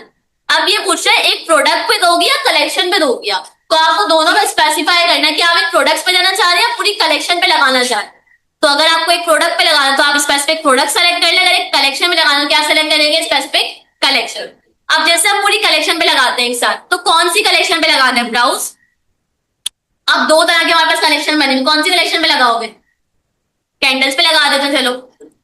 अब ये पूछ रहा है एक प्रोडक्ट पे दोगी या कलेक्शन पे दोगी आप, तो आपको दोनों में स्पेसिफाई करना है कि आप एक प्रोडक्ट पे देना चाह रहे हैं या पूरी कलेक्शन पे लगाना चाह रहे हैं। तो अगर आपको एक प्रोडक्ट पे लगाना तो आप स्पेसिफिक प्रोडक्ट सेलेक्ट कर लें, अगर एक कलेक्शन में लगाना क्या सेलेक्ट करेंगे, स्पेसिफिक कलेक्शन। अब जैसे हम पूरी कलेक्शन पे लगाते हैं एक साथ, तो कौन सी कलेक्शन पे लगाते हैं, ब्राउज अब दो तरह के हमारे पास कलेक्शन बनेंगे, कौन सी कलेक्शन पे लगाओगे? कैंडल्स पे लगा देते हैं, चलो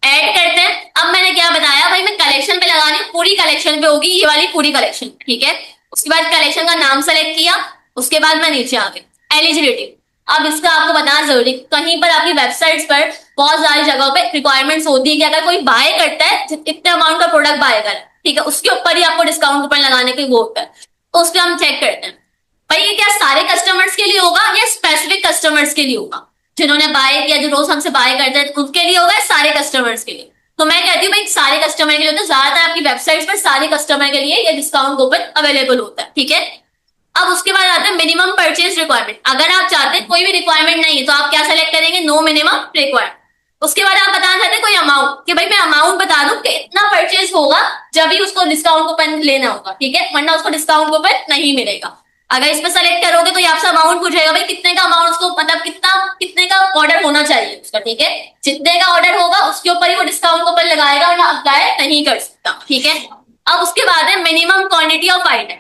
ऐड करते हैं। अब मैंने क्या बताया भाई, मैं कलेक्शन पे लगानी, पूरी कलेक्शन पे होगी ये वाली पूरी कलेक्शन, ठीक है। उसके बाद कलेक्शन का नाम सेलेक्ट किया, उसके बाद मैं नीचे आ गई एलिजिबिलिटी। अब इसका आपको बताना जरूरी, कहीं पर आपकी वेबसाइट्स पर बहुत सारी जगहों पे रिक्वायरमेंट्स होती है कि अगर कोई बाय करता है इतने अमाउंट का प्रोडक्ट बाय करे, ठीक है, उसके ऊपर ही आपको डिस्काउंट कूपन लगाने की वो होता है। तो उस पर हम चेक करते हैं भाई ये क्या सारे कस्टमर्स के लिए होगा या स्पेसिफिक कस्टमर्स के लिए होगा, जिन्होंने बाय किया, जो रोज हमसे बाय करते हैं उनके लिए होगा, सारे कस्टमर्स के लिए। तो मैं कहती हूँ भाई सारे कस्टमर के लिए होता है, ज्यादातर आपकी वेबसाइट पर सारे कस्टमर के लिए ये डिस्काउंट कूपन अवेलेबल होता है, ठीक है। अब उसके बाद आते हैं मिनिमम परचेज रिक्वायरमेंट। अगर आप चाहते हैं कोई भी रिक्वायरमेंट नहीं है तो आप क्या सेलेक्ट करेंगे, नो मिनिमम रिक्वायरमेंट। उसके बाद आप बताना चाहते हैं कोई अमाउंट, कि भाई मैं अमाउंट बता दूं कि इतना परचेज होगा जब ही उसको डिस्काउंट कूपन लेना होगा, ठीक है, वरना उसको डिस्काउंट कूपन नहीं मिलेगा। अगर इस पर सेलेक्ट करोगे तो ये आपसे अमाउंट पूछेगा भाई कितने का अमाउंट, उसको मतलब कितने का ऑर्डर होना चाहिए उसका, ठीक है। जितने का ऑर्डर होगा उसके ऊपर ही वो डिस्काउंट कूपन लगाएगा, वरना अप्लाई नहीं कर सकता, ठीक है। अब उसके बाद है मिनिमम क्वांटिटी ऑफ आइटम।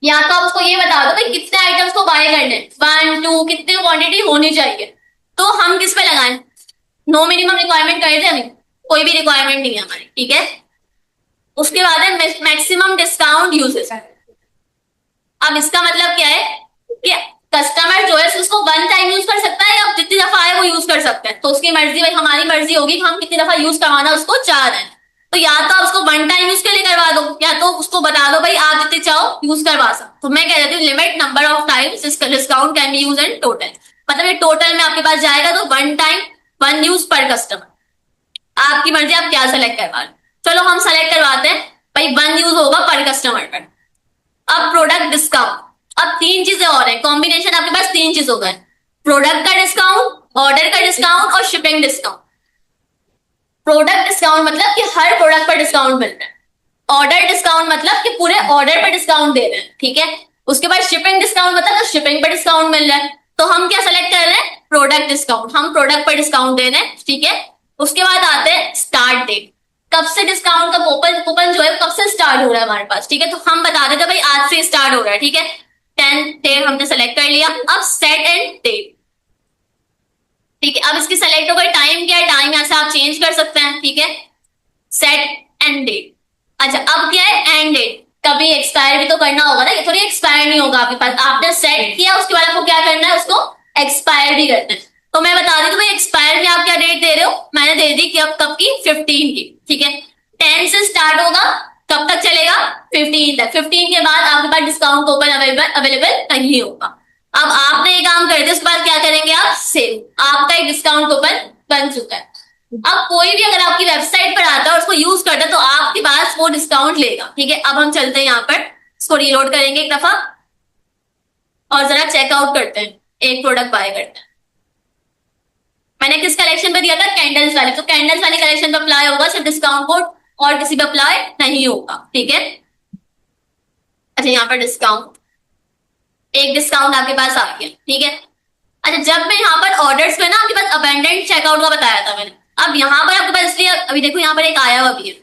या तो आप उसको ये बता दो भाई कितने आइटम्स को बाय करने, 1 2 कितनी क्वांटिटी होनी चाहिए। तो हम किस पे लगाएं, नो मिनिमम रिक्वायरमेंट कर दे, हमें कोई भी रिक्वायरमेंट नहीं है हमारी, ठीक है। उसके बाद है मैक्सिमम डिस्काउंट यूजेस। अब इसका मतलब क्या है कि कस्टमर जो है उसको वन टाइम यूज कर सकता है या जितनी दफा आए वो यूज कर सकते हैं, तो उसकी मर्जी, भाई हमारी मर्जी होगी कि हम कितनी दफा यूज करवाना उसको चाह रहे हैं। तो या तो आप उसको वन टाइम यूज के लिए करवा दो, या तो उसको बता दो भाई आप जितने चाहो यूज करवा सकते। तो मैं कह देती हूँ limit number of times discount can be use in total, मतलब ये टोटल में आपके पास जाएगा तो वन टाइम वन यूज पर कस्टमर, आपकी मर्जी आप क्या सेलेक्ट करवा लो। चलो हम सेलेक्ट करवाते हैं भाई वन यूज होगा पर कस्टमर पर। अब प्रोडक्ट डिस्काउंट, अब तीन चीजें और है, कॉम्बिनेशन आपके पास तीन चीजों का है, प्रोडक्ट का डिस्काउंट, ऑर्डर का डिस्काउंट और शिपिंग डिस्काउंट। प्रोडक्ट डिस्काउंट मतलब कि हर प्रोडक्ट पर डिस्काउंट मिल रहा है, ऑर्डर डिस्काउंट मतलब कि पूरे ऑर्डर पर डिस्काउंट दे रहे हैं, ठीक है। उसके बाद शिपिंग डिस्काउंट मतलब शिपिंग पर डिस्काउंट मिल रहा है। तो हम क्या सेलेक्ट कर रहे हैं, प्रोडक्ट डिस्काउंट, हम प्रोडक्ट पर डिस्काउंट दे रहे हैं, ठीक है। उसके बाद आते हैं स्टार्ट डेट, कब से डिस्काउंट का कूपन कूपन जो है कब से स्टार्ट हो रहा है हमारे पास, ठीक है। तो हम बता देते भाई आज से स्टार्ट हो रहा है, ठीक है। 10 डे हमने सेलेक्ट कर लिया। अब सेट एंड डेट, ठीक है। अब इसकी सेलेक्ट होकर टाइम क्या है, टाइम यहां से आप चेंज कर सकते हैं, ठीक है। सेट एंड डेट, अच्छा अब क्या है एंड डेट, कभी एक्सपायर भी तो करना होगा ना, ये थोड़ी एक्सपायर नहीं होगा आपके पास, आपने सेट किया उसके बाद आपको क्या करना है, उसको एक्सपायर भी करना है। तो मैं बता दी तो भाई एक्सपायर में आप क्या डेट दे रहे हो, मैंने दे दी कि अब कब की, 15 की, ठीक है। 10 से स्टार्ट होगा, कब तक चलेगा, 15 तक। 15 के बाद आपके पास डिस्काउंट कूपन अवेलेबल नहीं होगा। अब आपने ये काम कर दिया, उसके बाद क्या करेंगे आप, सेव, आपका एक डिस्काउंट कूपन बन चुका है। अब कोई भी अगर आपकी वेबसाइट पर आता है और उसको यूज करता है तो आपके पास वो डिस्काउंट लेगा, ठीक है। अब हम चलते हैं यहाँ पर, इसको रीलोड करेंगे एक दफा और जरा चेकआउट करते हैं, एक प्रोडक्ट बाय करते हैं। मैंने किस कलेक्शन पे दिया था, कैंडल्स वाले, तो कैंडल्स वाली कलेक्शन पे अप्लाई होगा सिर्फ डिस्काउंट कोड, और किसी पे अप्लाई नहीं होगा, ठीक है। अच्छा यहाँ पर डिस्काउंट, एक डिस्काउंट आपके पास आ गया, ठीक है। अच्छा जब मैं यहाँ पर ऑर्डर्स पे ना आपके पास अबेंडेंट चेकआउट का बताया था मैंने, अब यहाँ पर आपके पास इसलिए अभी देखो यहाँ पर एक आया हुआ भी है,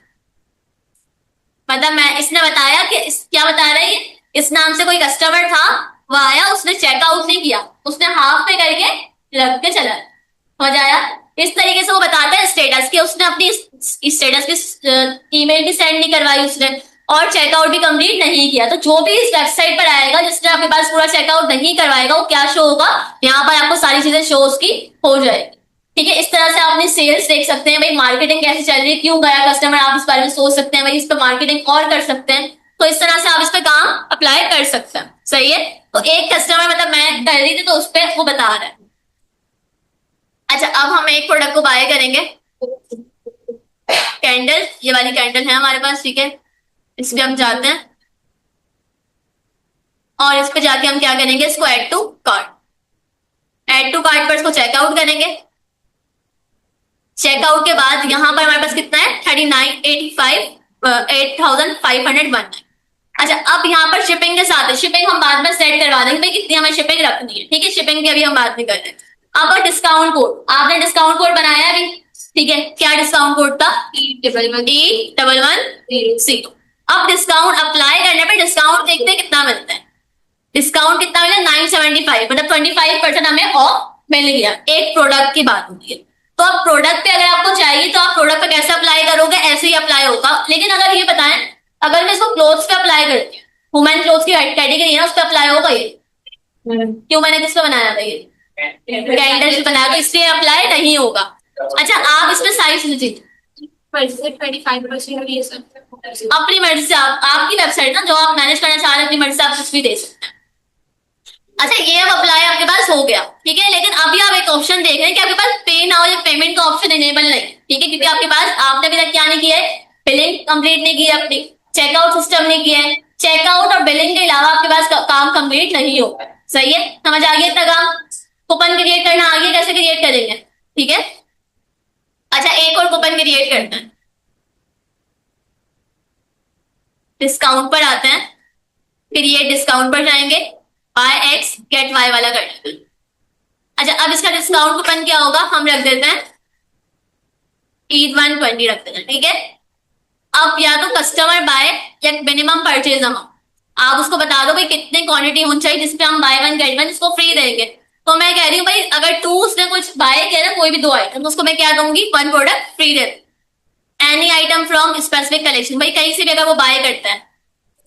मतलब मैं इसने बताया कि क्या बता रहा है ये, इस नाम से कोई कस्टमर था, वो आया उसने चेकआउट नहीं किया, उसने हाफ पे करके रख के चला, हो जाया। इस तरीके से वो बताता है स्टेटस कि उसने अपनी स्टेटस की ईमेल भी सेंड नहीं करवाई उसने, और चेकआउट भी कंप्लीट नहीं किया। तो जो भी इस वेबसाइट पर आएगा जिसने आपके पास पूरा चेकआउट नहीं करवाएगा वो क्या शो होगा, यहाँ पर आपको सारी चीजें शो उसकी हो जाएगी, ठीक है। इस तरह से आप अपनी सेल्स देख सकते हैं, भाई मार्केटिंग कैसे चल रही है, क्यों गया कस्टमर, आप इस बारे में सोच सकते हैं, भाई इस पर मार्केटिंग और कर सकते हैं। तो इस तरह से आप इस पे काम अप्लाई कर सकते हैं, सही है। तो एक कस्टमर मतलब मैं कर रही थी तो उस पर वो बता रहा है। अच्छा अब हम एक प्रोडक्ट को बाय करेंगे, कैंडल, ये वाली कैंडल है हमारे पास, ठीक है। इस पे हम जाते हैं और इस पे जाके हम क्या करेंगे, इसको add to cart, add to cart पर इसको चेकआउट करेंगे। चेकआउट के बाद यहाँ पर हमारे पास कितना है, 8,519। अच्छा अब यहाँ पर शिपिंग के साथ है, शिपिंग हम बाद में सेट करवा देंगे भाई कितनी हमें शिपिंग रखनी है, ठीक है। शिपिंग की अभी हम बात नहीं कर रहे। अब डिस्काउंट कोड, आपने डिस्काउंट कोड बनाया अभी, ठीक है। क्या डिस्काउंट कोड था, E1110। अब डिस्काउंट अप्लाई करने पर डिस्काउंट देखते हैं कितना मिलता है, डिस्काउंट कितना मिला 975, मतलब 25% हमें ऑफ मिल गया। एक प्रोडक्ट की बात होती है। तो अब प्रोडक्ट पे अगर आपको चाहिए तो आप प्रोडक्ट पे कैसे अप्लाई करोगे, ऐसे ही अप्लाई होगा। लेकिन अगर ये बताएं, अगर मैं इसको क्लोथ्स पे अप्लाई करती हूँ, वुमेन क्लोथ्स की कैटेगरी है ना, उस पर अप्लाई होगा ये? क्यों, मैंने किस पे बनाया था ये? कैंडल पे बनाया, तो इसलिए अप्लाई नहीं होगा। अच्छा, आप इसमें साइज लीजिए 25% ये सब अपनी मर्जी से, आप आपकी वेबसाइट ना, जो आप मैनेज करना चाह रहे हैं अपनी मर्जी से आप कुछ भी दे सकते हैं। अच्छा, ये अब अप्लाई आपके पास हो गया, ठीक है। लेकिन अभी आप एक ऑप्शन देख रहे हैं कि आपके पास पे नाउ या पेमेंट का ऑप्शन इनेबल नहीं, ठीक है, क्योंकि आपके पास, आपने अभी तक क्या नहीं किया है, बिलिंग कंप्लीट नहीं की है अपनी, चेकआउट सिस्टम नहीं किया है। चेकआउट और बिलिंग के अलावा आपके पास काम कंप्लीट नहीं हो पाया। सही है, समझ आ गया इतना काम? कूपन क्रिएट करना आ गया, कैसे क्रिएट करेंगे, ठीक है। अच्छा, एक और कूपन क्रिएट करते हैं। डिस्काउंट पर आते हैं, क्रिएट डिस्काउंट पर जाएंगे, बाय एक्स गेट वाई वाला कर लेते हैं। अच्छा, अब इसका डिस्काउंट कूपन क्या होगा, हम रख देते हैं ईद 120 रख देते हैं, ठीक है। अब या तो कस्टमर बाय या मिनिमम परचेज अमाउंट, आप उसको बता दो भाई कितनी क्वांटिटी होनी चाहिए जिसपे हम बाय वन गेट वन इसको फ्री देंगे। तो मैं कह रही हूँ भाई, अगर टू उसने कुछ बाय किया ना, कोई भी दो आइटम, तो उसको मैं क्या दूंगी, one product free they. Any item from specific collection, भाई कहीं से भी अगर वो बाय करता है,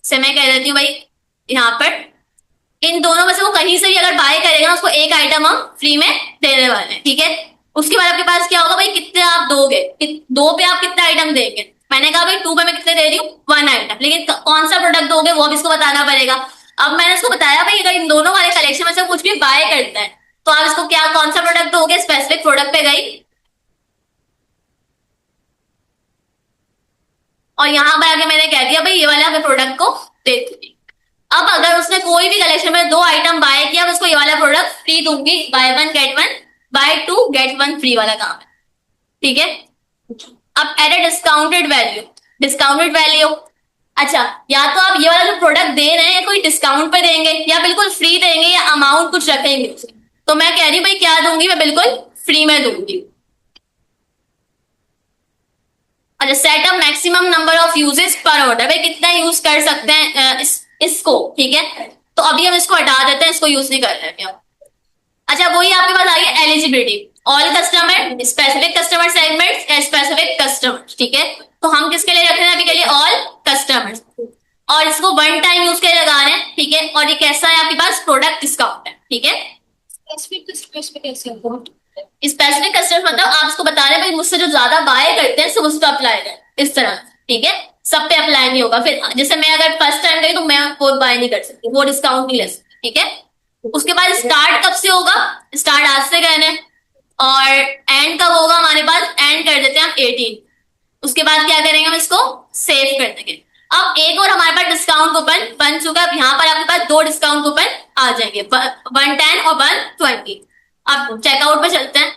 से मैं कह देती हूँ भाई यहाँ पर इन दोनों में से वो कहीं से भी अगर बाय करेगा उसको एक आइटम हम फ्री में देने वाले हैं, ठीक है। उसके बाद आपके पास क्या होगा भाई, कितने आप दोगे, दो पे आप कितना आइटम देंगे। मैंने कहा भाई टू पे मैं कितने दे रही हूँ, वन आइटम, लेकिन कौन सा प्रोडक्ट दोगे वो अब इसको बताना पड़ेगा। अब मैंने उसको बताया भाई अगर इन दोनों वाले कलेक्शन में से कुछ भी बाय करता है तो आप इसको क्या, कौन सा प्रोडक्ट दोगे, स्पेसिफिक प्रोडक्ट पे गई, और यहाँ पर आके मैंने कह दिया भाई ये वाला हमें प्रोडक्ट को देती। अब अगर उसने कोई भी कलेक्शन में दो आइटम बाय किया, उसको ये वाला प्रोडक्ट फ्री दूंगी, buy one get one, buy two get one free वाला काम है, ठीक है। अब add discounted value, discounted value, अच्छा, या तो आप ये वाला जो प्रोडक्ट दे रहे हैं कोई डिस्काउंट पे देंगे या बिल्कुल फ्री देंगे या अमाउंट कुछ रखेंगे। तो मैं कह रही हूँ भाई क्या दूंगी, मैं बिल्कुल फ्री में दूंगी। अच्छा, set up maximum number of uses पर ऑर्डर, भाई कितना यूज कर सकते हैं इसको, ठीक है। तो अभी हम इसको हटा देते हैं, इसको यूज नहीं कर रहे हैं। अच्छा, वही आपके पास आ गया eligibility, all customer, specific customer segment, specific customer, ठीक है। तो हम किसके लिए रख रहे हैं अभी के लिए, ऑल कस्टमर्स, और इसको वन टाइम यूज के लिए लगा रहे हैं, ठीक है। और ये कैसा है आपके पास, प्रोडक्ट डिस्काउंट है, ठीक है। स्पेसिफिक कस्टमर मतलब आप इसको बता रहे हैं भाई मुझसे जो ज्यादा बाय करते हैं सब उस पर अप्लाई करें, इस तरह, ठीक है। सब पे अप्लाई नहीं होगा, फिर जैसे मैं अगर फर्स्ट टाइम गई तो मैं वो बाय नहीं कर सकती, वो डिस्काउंट नहीं ले सकती, ठीक है। उसके बाद स्टार्ट कब से होगा, स्टार्ट आज से कहने, और एंड कब होगा हमारे पास, एंड कर देते हैं हम 18। उसके बाद क्या करेंगे, हम इसको सेव कर देंगे। अब एक और हमारे पास डिस्काउंट कूपन बन चुका है, यहाँ पर आपके पास दो डिस्काउंट कूपन आ जाएंगे, 110 और 120। अब चेकआउट पे चलते हैं।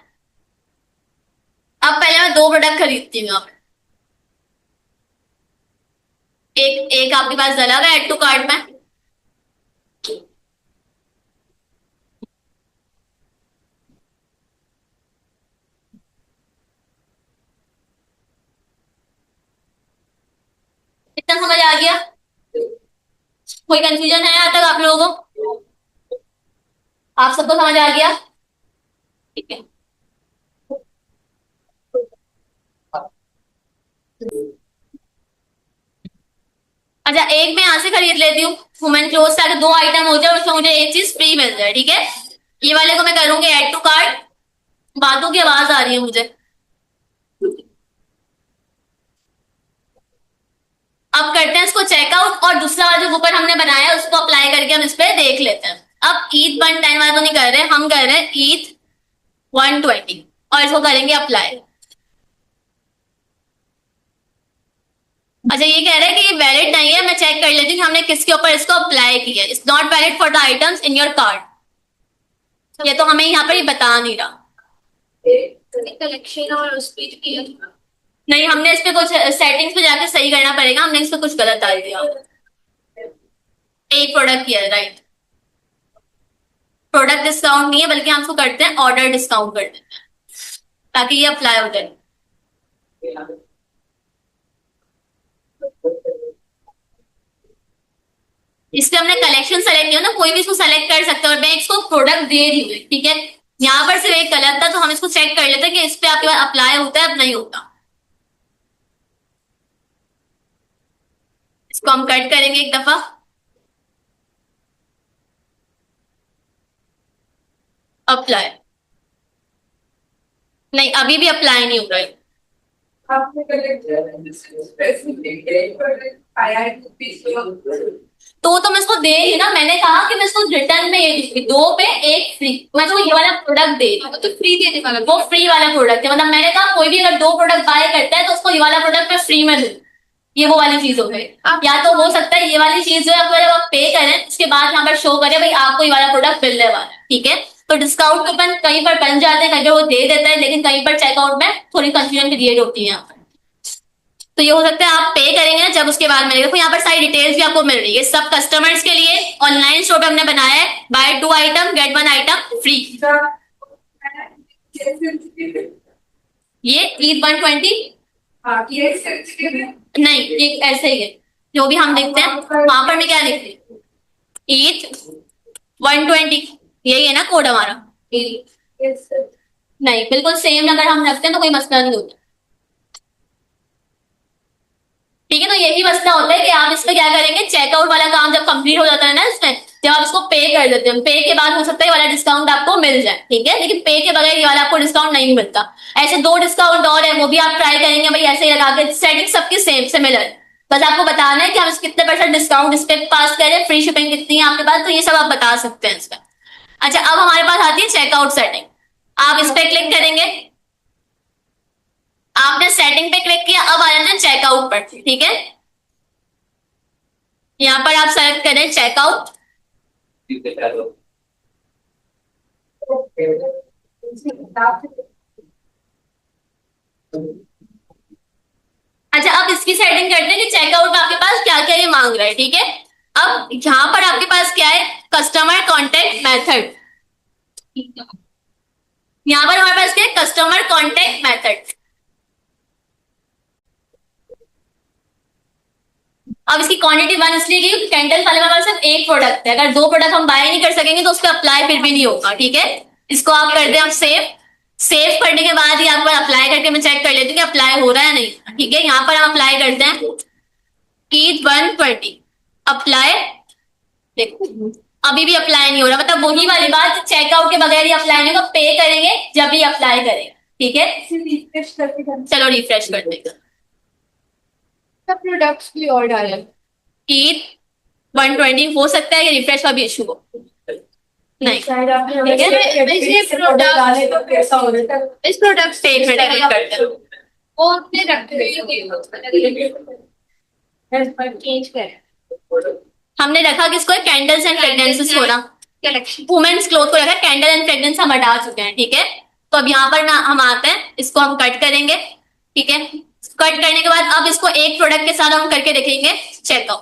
अब पहले मैं दो प्रोडक्ट खरीदती हूँ, यहाँ पे एक एक आपके पास डला हुआ एड टू कार्ट में, कितना समझ आ गया, कोई कंफ्यूजन है यहाँ तक आप लोगों को, आप सबको समझ आ गया, ठीक है। अच्छा, एक मैं यहाँ से खरीद लेती हूँ वुमेन क्लोथ, ताकि दो आइटम हो जाए और उसमें मुझे एक चीज फ्री मिल जाए, ठीक है। ये वाले को मैं करूंगी ऐड टू कार्ट, बातों की आवाज आ रही है मुझे। अब करते हैं इसको चेकआउट, और दूसरा वाला जो कूपन हमने बनाया है उसको अप्लाई करके हम इस पे देख लेते हैं। अब ईद 110 वाला तो नहीं कर रहे, हम कर रहे हैं ईद 120, और इसको करेंगे अप्लाई। अच्छा, ये कह रहे हैं कि ये वैलिड नहीं है, मैं चेक कर लेती हूँ कि हमने किसके ऊपर इसको अप्लाई किया है। It's not valid for the items in your cart, ये तो हमें यहाँ पर ही बता नहीं रहा। कलेक्शन और उस पे किया नहीं, हमने इस पे कुछ सेटिंग्स पे जाके सही करना पड़ेगा, हमने इस पे कुछ गलत डाल दिया, एक प्रोडक्ट किया है, राइट। प्रोडक्ट डिस्काउंट नहीं है, बल्कि हम इसको करते हैं ऑर्डर डिस्काउंट कर देते हैं, ताकि ये अप्लाई हो जाए। इस पे हमने कलेक्शन सेलेक्ट किया ना, कोई भी इसको सेलेक्ट कर सकता है और मैं इसको प्रोडक्ट दे रही हूँ, ठीक है। यहाँ पर सिर्फ एक कलर था तो हम इसको चेक कर लेते हैं कि इस पे आपके पास अप्लाई होता है, अब नहीं होता। इसको हम कट करेंगे एक दफा। अप्लाई, नहीं अभी भी अप्लाई नहीं हो रहा है। आपने कलेक्ट स्पेसिफिक प्रोडक्ट आया है तो मैं इसको दे ही ना, मैंने कहा कि मैं इसको रिटर्न में ये दूंगी, 2 पे 1 फ्री। मैं इसको ये वाला प्रोडक्ट दे रही हूँ, तो फ्री देने वाला, वो फ्री वाला प्रोडक्ट है। मतलब मैंने कहा कोई भी अगर 2 प्रोडक्ट बाय करता है तो उसको ये वाला प्रोडक्ट मैं फ्री में दूँ। ये वो वाली चीज हो गई। या तो हो सकता है ये वाली चीज जो है अगर आप पे करें उसके बाद यहाँ पर शो करे भाई आपको ये वाला प्रोडक्ट मिलने वाला है, ठीक है। तो डिस्काउंट कूपन कहीं पर बन जाते हैं, कहीं पर वो दे देता है, लेकिन कहीं पर चेकआउट में थोड़ी कंफ्यूजन क्रिएट होती है यहाँ पर। तो ये हो सकता है आप पे करेंगे ना जब, उसके बाद मिलेगा। तो यहाँ पर सारी डिटेल्स भी आपको मिल रही है सब कस्टमर्स के लिए। ऑनलाइन स्टोर पे हमने बनाया है, buy 2 item get 1 item free. ये ईद 120 नहीं, ये ऐसे ही है जो भी हम लिखते हैं वहां पर मैं क्या लिखती हूँ, ईद 120, यही है ना कोड हमारा। नहीं, बिल्कुल सेम अगर हम रखते हैं तो कोई मसला नहीं होता, ठीक है। तो यही मसला होता है कि आप इसमें क्या करेंगे, चेकआउट वाला काम जब कंप्लीट हो जाता है ना इसमें, जब आप इसको पे कर देते हैं, पे के बाद हो सकता है ये वाला डिस्काउंट आपको मिल जाए, ठीक है। लेकिन पे के बगैर ये वाला आपको डिस्काउंट नहीं मिलता। ऐसे 2 डिस्काउंट और है, वो भी आप ट्राई करेंगे भाई ऐसे ही लगा के। सेटिंग सबकी सेम सिमिलर है, बस आपको बताना है कि हम कितने % डिस्काउंट इस पे पास करें, फ्री शिपिंग कितनी है आपके पास, तो ये सब आप बता सकते हैं इसका। अच्छा, अब हमारे पास आती है चेकआउट सेटिंग। आप इस पे क्लिक करेंगे, आपने सेटिंग पे क्लिक किया, अब आ जाते हैं चेकआउट पर, ठीक है। यहाँ पर आप सेलेक्ट करें चेकआउट। अच्छा, अब इसकी सेटिंग करते हैं कि चेकआउट में आपके पास क्या क्या ये मांग रहा है, ठीक है। अब यहाँ पर आपके पास क्या है, कस्टमर कॉन्टेक्ट मेथड। यहाँ पर हमारे पास क्या है, कस्टमर कॉन्टेक्ट मेथड। अब इसकी क्वांटिटी 1 इसलिए की कैंडल वाले में सिर्फ एक प्रोडक्ट है, अगर 2 प्रोडक्ट हम बाय नहीं कर सकेंगे तो उस पर अप्लाई फिर भी नहीं होगा, ठीक है। इसको आप कर दें, आप सेव। सेव करने के बाद ही आपको अप्लाई करके मैं चेक कर लेती हूँ कि अप्लाई हो रहा है नहीं, ठीक है। यहाँ पर हम अप्लाई करते हैं ईद 120 अप्लाई। देखो अभी भी अप्लाई नहीं हो रहा, मतलब वही वाली बात, चेकआउट के बगैर ही अप्लाई नहीं होगा, पे करेंगे जब भी अप्लाई करेंगे, ठीक है। चलो रिफ्रेश कर देंगे, सब प्रोडक्ट्स भी और डाले। ईद 120 हो सकता है कि रिफ्रेश का भी इशू हो, नहीं शायद आपने ठीक है। इस प्रोडक्ट डाले तो कैसा हो जाता है? इस प्रोडक्ट पे एक मिनट क्लिक करते हैं, वो अपने रखते हैं चेंज करें। हमने रखा किसको, कैंडल्स एंड फ्रेग्रेंसेस को ना, कलेक्शन वुमेन्स क्लोथ को रखा, कैंडल एंड फ्रेग्रेंस हम हटा चुके हैं, ठीक है। तो अब यहाँ पर ना हम आते हैं, इसको हम कट करेंगे, ठीक है। कट करने के बाद अब इसको एक प्रोडक्ट के साथ हम करके देखेंगे चेकआउट,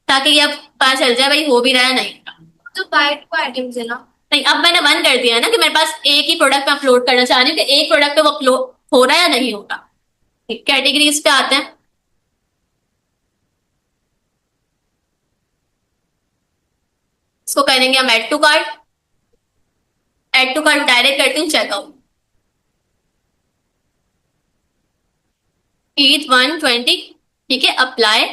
ताकि ये अब पता चल जाए भाई हो भी रहा है नहीं। तो बाय 2 आइटम्स है ना? नहीं, अब मैंने बंद कर दिया है ना कि मेरे पास एक ही प्रोडक्ट में अपलोड करना चाह रही हूँ कि एक प्रोडक्ट पे वो अपलोड हो रहा है या नहीं होगा। कैटेगरीज पे आते हैं, इसको करेंगे हम add to cart. Add to cart direct करती हूँ चेकआउट, ईद 120, ठीक है। अप्लाई,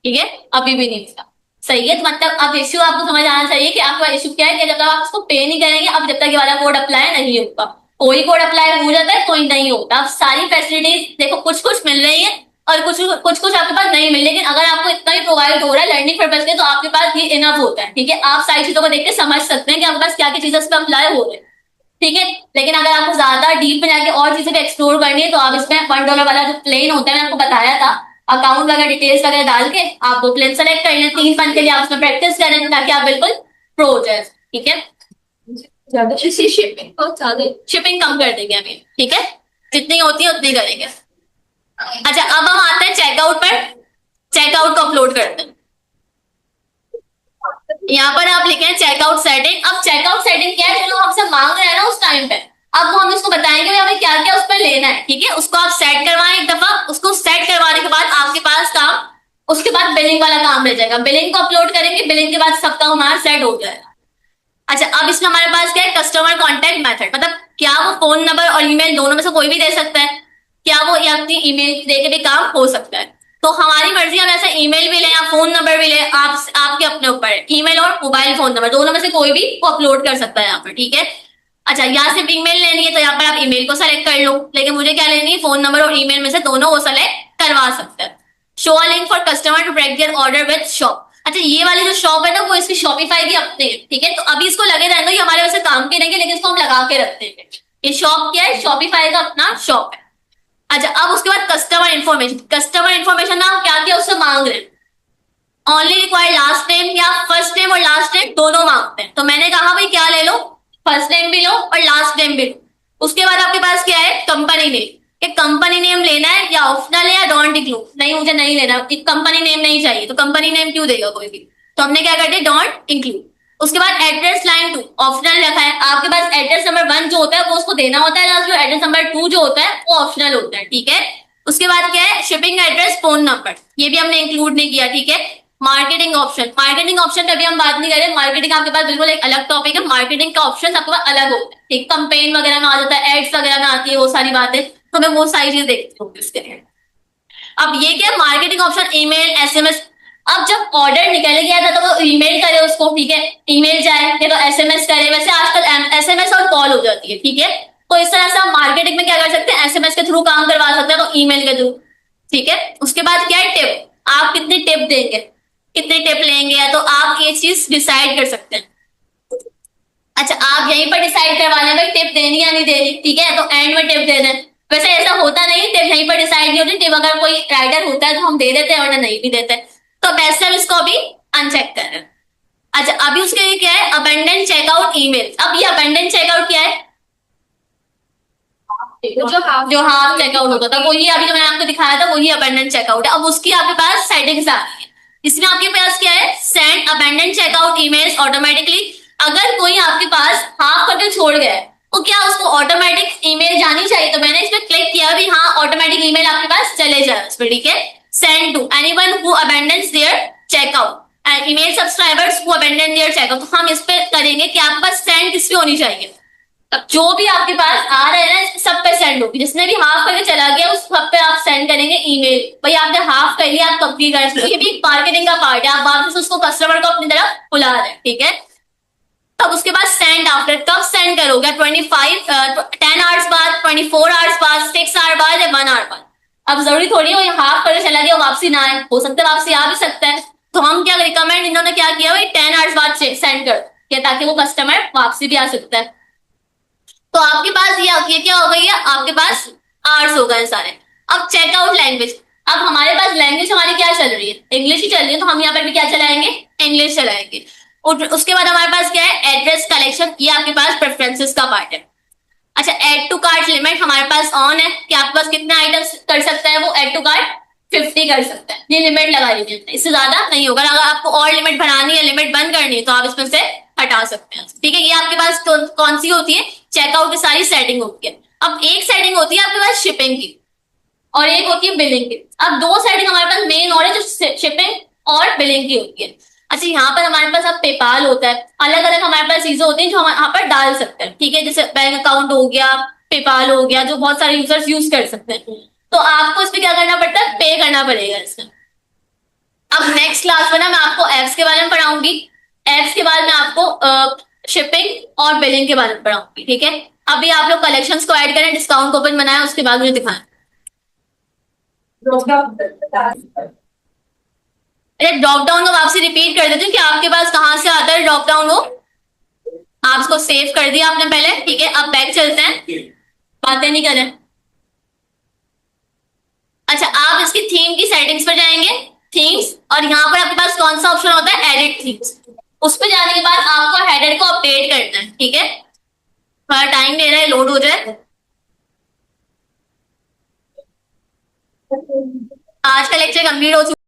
ठीक है। अभी भी नहीं मिला, सही है। तो मतलब अब इश्यू आपको समझ आना चाहिए कि आपका इश्यू क्या है, कि जब तक आप इसको पे नहीं करेंगे, अब जब तक ये वाला कोड अप्लाई नहीं होगा। कोई कोड अप्लाई हो जाता है, कोई नहीं होता। अब सारी फैसिलिटीज देखो, कुछ कुछ मिल रही है और कुछ कुछ आपके पास नहीं मिल, लेकिन अगर आपको इतना ही प्रोवाइड हो रहा है लर्निंग पर्पज के, तो आपके पास ये इनफ होता है, ठीक है। आप सारी चीजों को देख के समझ सकते हैं कि आपके पास क्या क्या चीजें इस पर अप्लाई हो रही है, ठीक है। लेकिन अगर आपको ज्यादा डीप में जाके और चीजें भी एक्सप्लोर करनी है, तो आप इसमें $1 वाला जो प्लेन होता है, मैंने आपको बताया था, अकाउंट वगैरह डिटेल्स वगैरह डाल के आप वो प्लेन सेलेक्ट कर लें। 3 मंथ के लिए आप उसमें प्रैक्टिस करें ताकि आप बिल्कुल प्रो हो जाए, ठीक है। ज्यादा शिपिंग कम कर देंगे अभी, ठीक है। जितनी होती है उतनी करेंगे। अच्छा, अब हम आते हैं चेकआउट पर। चेकआउट को अपलोड करते हैं, यहाँ पर आप लिखे हैं चेकआउट सेटिंग। अब चेकआउट सेटिंग क्या है, जो हमसे मांग रहे हैं ना उस टाइम पे, अब वो हम इसको बताएंगे हमें क्या क्या उस पर लेना है, ठीक है। उसको आप सेट करवाएं एक दफा, उसको सेट करवाने के बाद आपके पास काम उसके बाद बिलिंग वाला काम रह जाएगा, बिलिंग को अपलोड करेंगे, बिलिंग के बाद सबका हमारा सेट हो जाएगा। अच्छा, अब इसमें हमारे पास क्या है, कस्टमर कॉन्टेक्ट मेथड, मतलब क्या वो फोन नंबर और ईमेल दोनों में से कोई भी दे सकता है, क्या वो या अपनी ईमेल दे के भी काम हो सकता है। तो हमारी मर्जी, हम ऐसा ईमेल भी लें या फोन नंबर भी लें, आपके अपने ऊपर है। ईमेल और मोबाइल फोन नंबर दोनों में से कोई भी वो अपलोड कर सकता है यहाँ पर, ठीक है। अच्छा, यहाँ सिर्फ ईमेल लेनी है तो यहाँ पर आप ईमेल को सेलेक्ट कर लो, लेकिन मुझे क्या लेनी है, फोन नंबर और ईमेल में से दोनों वो सेलेक्ट करवा सकते हैं। Show a link for customer to track their order with shop. अच्छा, ये वाली जो शॉप है ना, वो इसकी शॉपिफाई की अपनी है, ठीक है। तो अभी इसको लगे रहने दो, ये हमारे वैसे काम के नहीं है, लेकिन इसको हम लगा के रखते हैं। ये शॉप क्या है, शॉपिफाई का अपना शॉप है। अच्छा, अब उसके बाद कस्टमर इन्फॉर्मेशन, कस्टमर इन्फॉर्मेशन ना आप क्या क्या उससे मांग रहे हैं, ओनली रिक्वायर्ड लास्ट नेम या फर्स्ट नेम और लास्ट नेम दोनों मांगते हैं। तो मैंने कहा भाई क्या ले लो, फर्स्ट नेम भी लो और लास्ट नेम भी लो। उसके बाद आपके पास क्या है, कंपनी नेम, कि कंपनी नेम लेना है या ऑप्शनल है या डोंट इंक्लूड, नहीं मुझे नहीं लेना, कंपनी नेम नहीं चाहिए, तो कंपनी नेम क्यों देगा कोई भी, तो हमने क्या कर दिया, डोंट इंक्लूड। उसके बाद एड्रेस लाइन 2 ऑप्शनल रखा है, आपके पास एड्रेस नंबर 1 जो होता है वो उसको देना होता है, लास्ट जो एड्रेस नंबर 2 जो होता है वो ऑप्शनल होता है, ठीक है। उसके बाद क्या है, शिपिंग एड्रेस फोन नंबर, ये भी हमने इंक्लूड नहीं किया, ठीक है। मार्केटिंग ऑप्शन, मार्केटिंग ऑप्शन कभी हम बात नहीं करें, मार्केटिंग आपके पास बिल्कुल एक अलग टॉपिक है, मार्केटिंग का ऑप्शन आपके पास अलग होता है, ठीक, कंपेन वगैरह में आ जाता है, एड्स वगैरह में आती है वो सारी बातें, तो मैं वो सारी चीज देखती हूँ इसके लिए। अब ये क्या, मार्केटिंग ऑप्शन, ईमेल, एसएमएस। अब जब ऑर्डर निकल गया था तो वो ईमेल करे उसको, ठीक है, ईमेल जाए या तो एसएमएस करे, वैसे आजकल एसएमएस और कॉल हो जाती है, ठीक है। तो इस तरह से आप मार्केटिंग में क्या कर सकते हैं, एसएमएस के थ्रू काम करवा सकते हैं, तो ईमेल के थ्रू, ठीक है। उसके बाद क्या है, टिप, आप कितनी टिप देंगे, कितनी टिप लेंगे, तो आप ये चीज डिसाइड कर सकते हैं। अच्छा, आप यहीं पर डिसाइड करवा लें भाई टिप देनी या नहीं देनी, ठीक है, तो एंड में टिप दे दें। वैसे ऐसा होता नहीं, टिप यहीं पर डिसाइड नहीं होती, टिप अगर कोई राइडर होता है तो हम दे देते हैं वरना नहीं भी देते, तो बेस्ट है इसको अभी अनचेक करें। अच्छा, अभी उसके लिए क्या है, अबेंडेंट चेकआउट ईमेल। अब ये अबेंडेंट चेकआउट क्या है, जो हाफ चेकआउट होता था वही, अभी जो मैंने आपको दिखाया था वही अबेंडेंट चेकआउट है। अब उसकी आपके पास सेटिंग्स आ रही है, इसमें आपके पास क्या है, send abandoned checkout emails automatically. अगर कोई आपके पास हाफ करके छोड़ गया है तो क्या उसको ऑटोमेटिक ईमेल जानी चाहिए, तो मैंने इसमें क्लिक किया भी हाँ, ऑटोमेटिक ईमेल आपके पास चले जाए उस पर, ठीक है। Send to anyone who abandons their checkout and email subscribers who abandon their checkout. तो हम इस पे करेंगे कि आपके पास सेंड किस पे होनी चाहिए, अब जो भी आपके पास आ रहे हैं ना सब पे सेंड होगी, जिसने भी हाफ करके चला गया उस सब पे आप सेंड करेंगे ईमेल, भाई आपने हाफ कर लिया, आप कंप्लीट कर सकते, ये भी मार्केटिंग का पार्ट है, आप वापस उसको कस्टमर को अपनी तरफ बुला रहे हैं, ठीक है। तब उसके बाद सेंड आफ्टर, कब सेंड करोगे, 10 आवर्स बाद, 24 आवर्स बाद, 6 आवर बाद या 1 आवर बाद। अब जरूरी थोड़ी है वो हाफ करके चला गया वापसी ना आए, हो सकता है वापसी आ भी सकता है, तो हम क्या रिकमेंड, इन्होंने क्या किया भाई 10 आवर्स बाद सेंड कर, ताकि वो कस्टमर वापसी भी आ सकता है। तो आपके पास ये क्या हो गई है, आपके पास आर्ट्स हो गए सारे। अब चेकआउट लैंग्वेज, अब हमारे पास लैंग्वेज हमारी क्या चल रही है, इंग्लिश ही चल रही है, तो हम यहाँ पर भी क्या चलाएंगे, इंग्लिश चलाएंगे। और उसके बाद हमारे पास क्या है, एड्रेस कलेक्शन, ये आपके पास प्रेफरेंसेस का पार्ट है। अच्छा, एड टू कार्ट लिमिट हमारे पास ऑन है कि आपके पास कितने आइटम्स कर सकता है वो, एड टू कार्ट 50 कर सकता है, ये लिमिट लगा लीजिए, इससे ज्यादा नहीं होगा। अगर आपको और लिमिट बढ़ानी है, लिमिट बंद करनी है, तो आप इसमें से हटा सकते हैं, ठीक है। ये आपके पास कौन सी होती है, चेकआउट की सारी सेटिंग होती है। अब एक सेटिंग होती है आपके पास शिपिंग की और एक होती है बिलिंग की। अब दो सेटिंग हमारे पास मेन और है, जो शिपिंग और बिलिंग की होती है। अच्छा, यहाँ पर हमारे पास अब पेपाल होता है, अलग अलग हमारे पास चीजें होती हैं जो हम यहाँ पर डाल सकते हैं, ठीक है, जैसे बैंक अकाउंट हो गया, पेपाल हो गया, जो बहुत सारे यूजर्स यूज कर सकते हैं। तो आपको इसमें क्या करना पड़ता है, पे करना पड़ेगा इसमें। अब नेक्स्ट क्लास में ना मैं आपको एप्स के बारे में पढ़ाऊंगी, एप्स के बाद मैं आपको शिपिंग और बिलिंग के बारे में पढ़ाऊंगी, ठीक है। अभी आप लोग कलेक्शंस को ऐड करें, डिस्काउंट कूपन बनाए, उसके बाद मुझे दिखाएं। अरे ड्रॉप डाउन को वापसी रिपीट कर देती हूँ कि आपके पास कहाँ से आता है ड्रॉप डाउन, वो आप इसको सेव कर दिया आपने पहले, ठीक है। अब बैक चलते हैं, बातें नहीं करें। अच्छा, आप इसकी थीम की सेटिंग्स पर जाएंगे, थीम्स, और यहाँ पर आपके पास कौन सा ऑप्शन होता है, एडिट थीम्स। उस पर जाने के बाद आपको हेडर को अपडेट करना है, ठीक है। थोड़ा टाइम ले रहा है, लोड हो जाए। आज का लेक्चर कंप्लीट हो चुका है।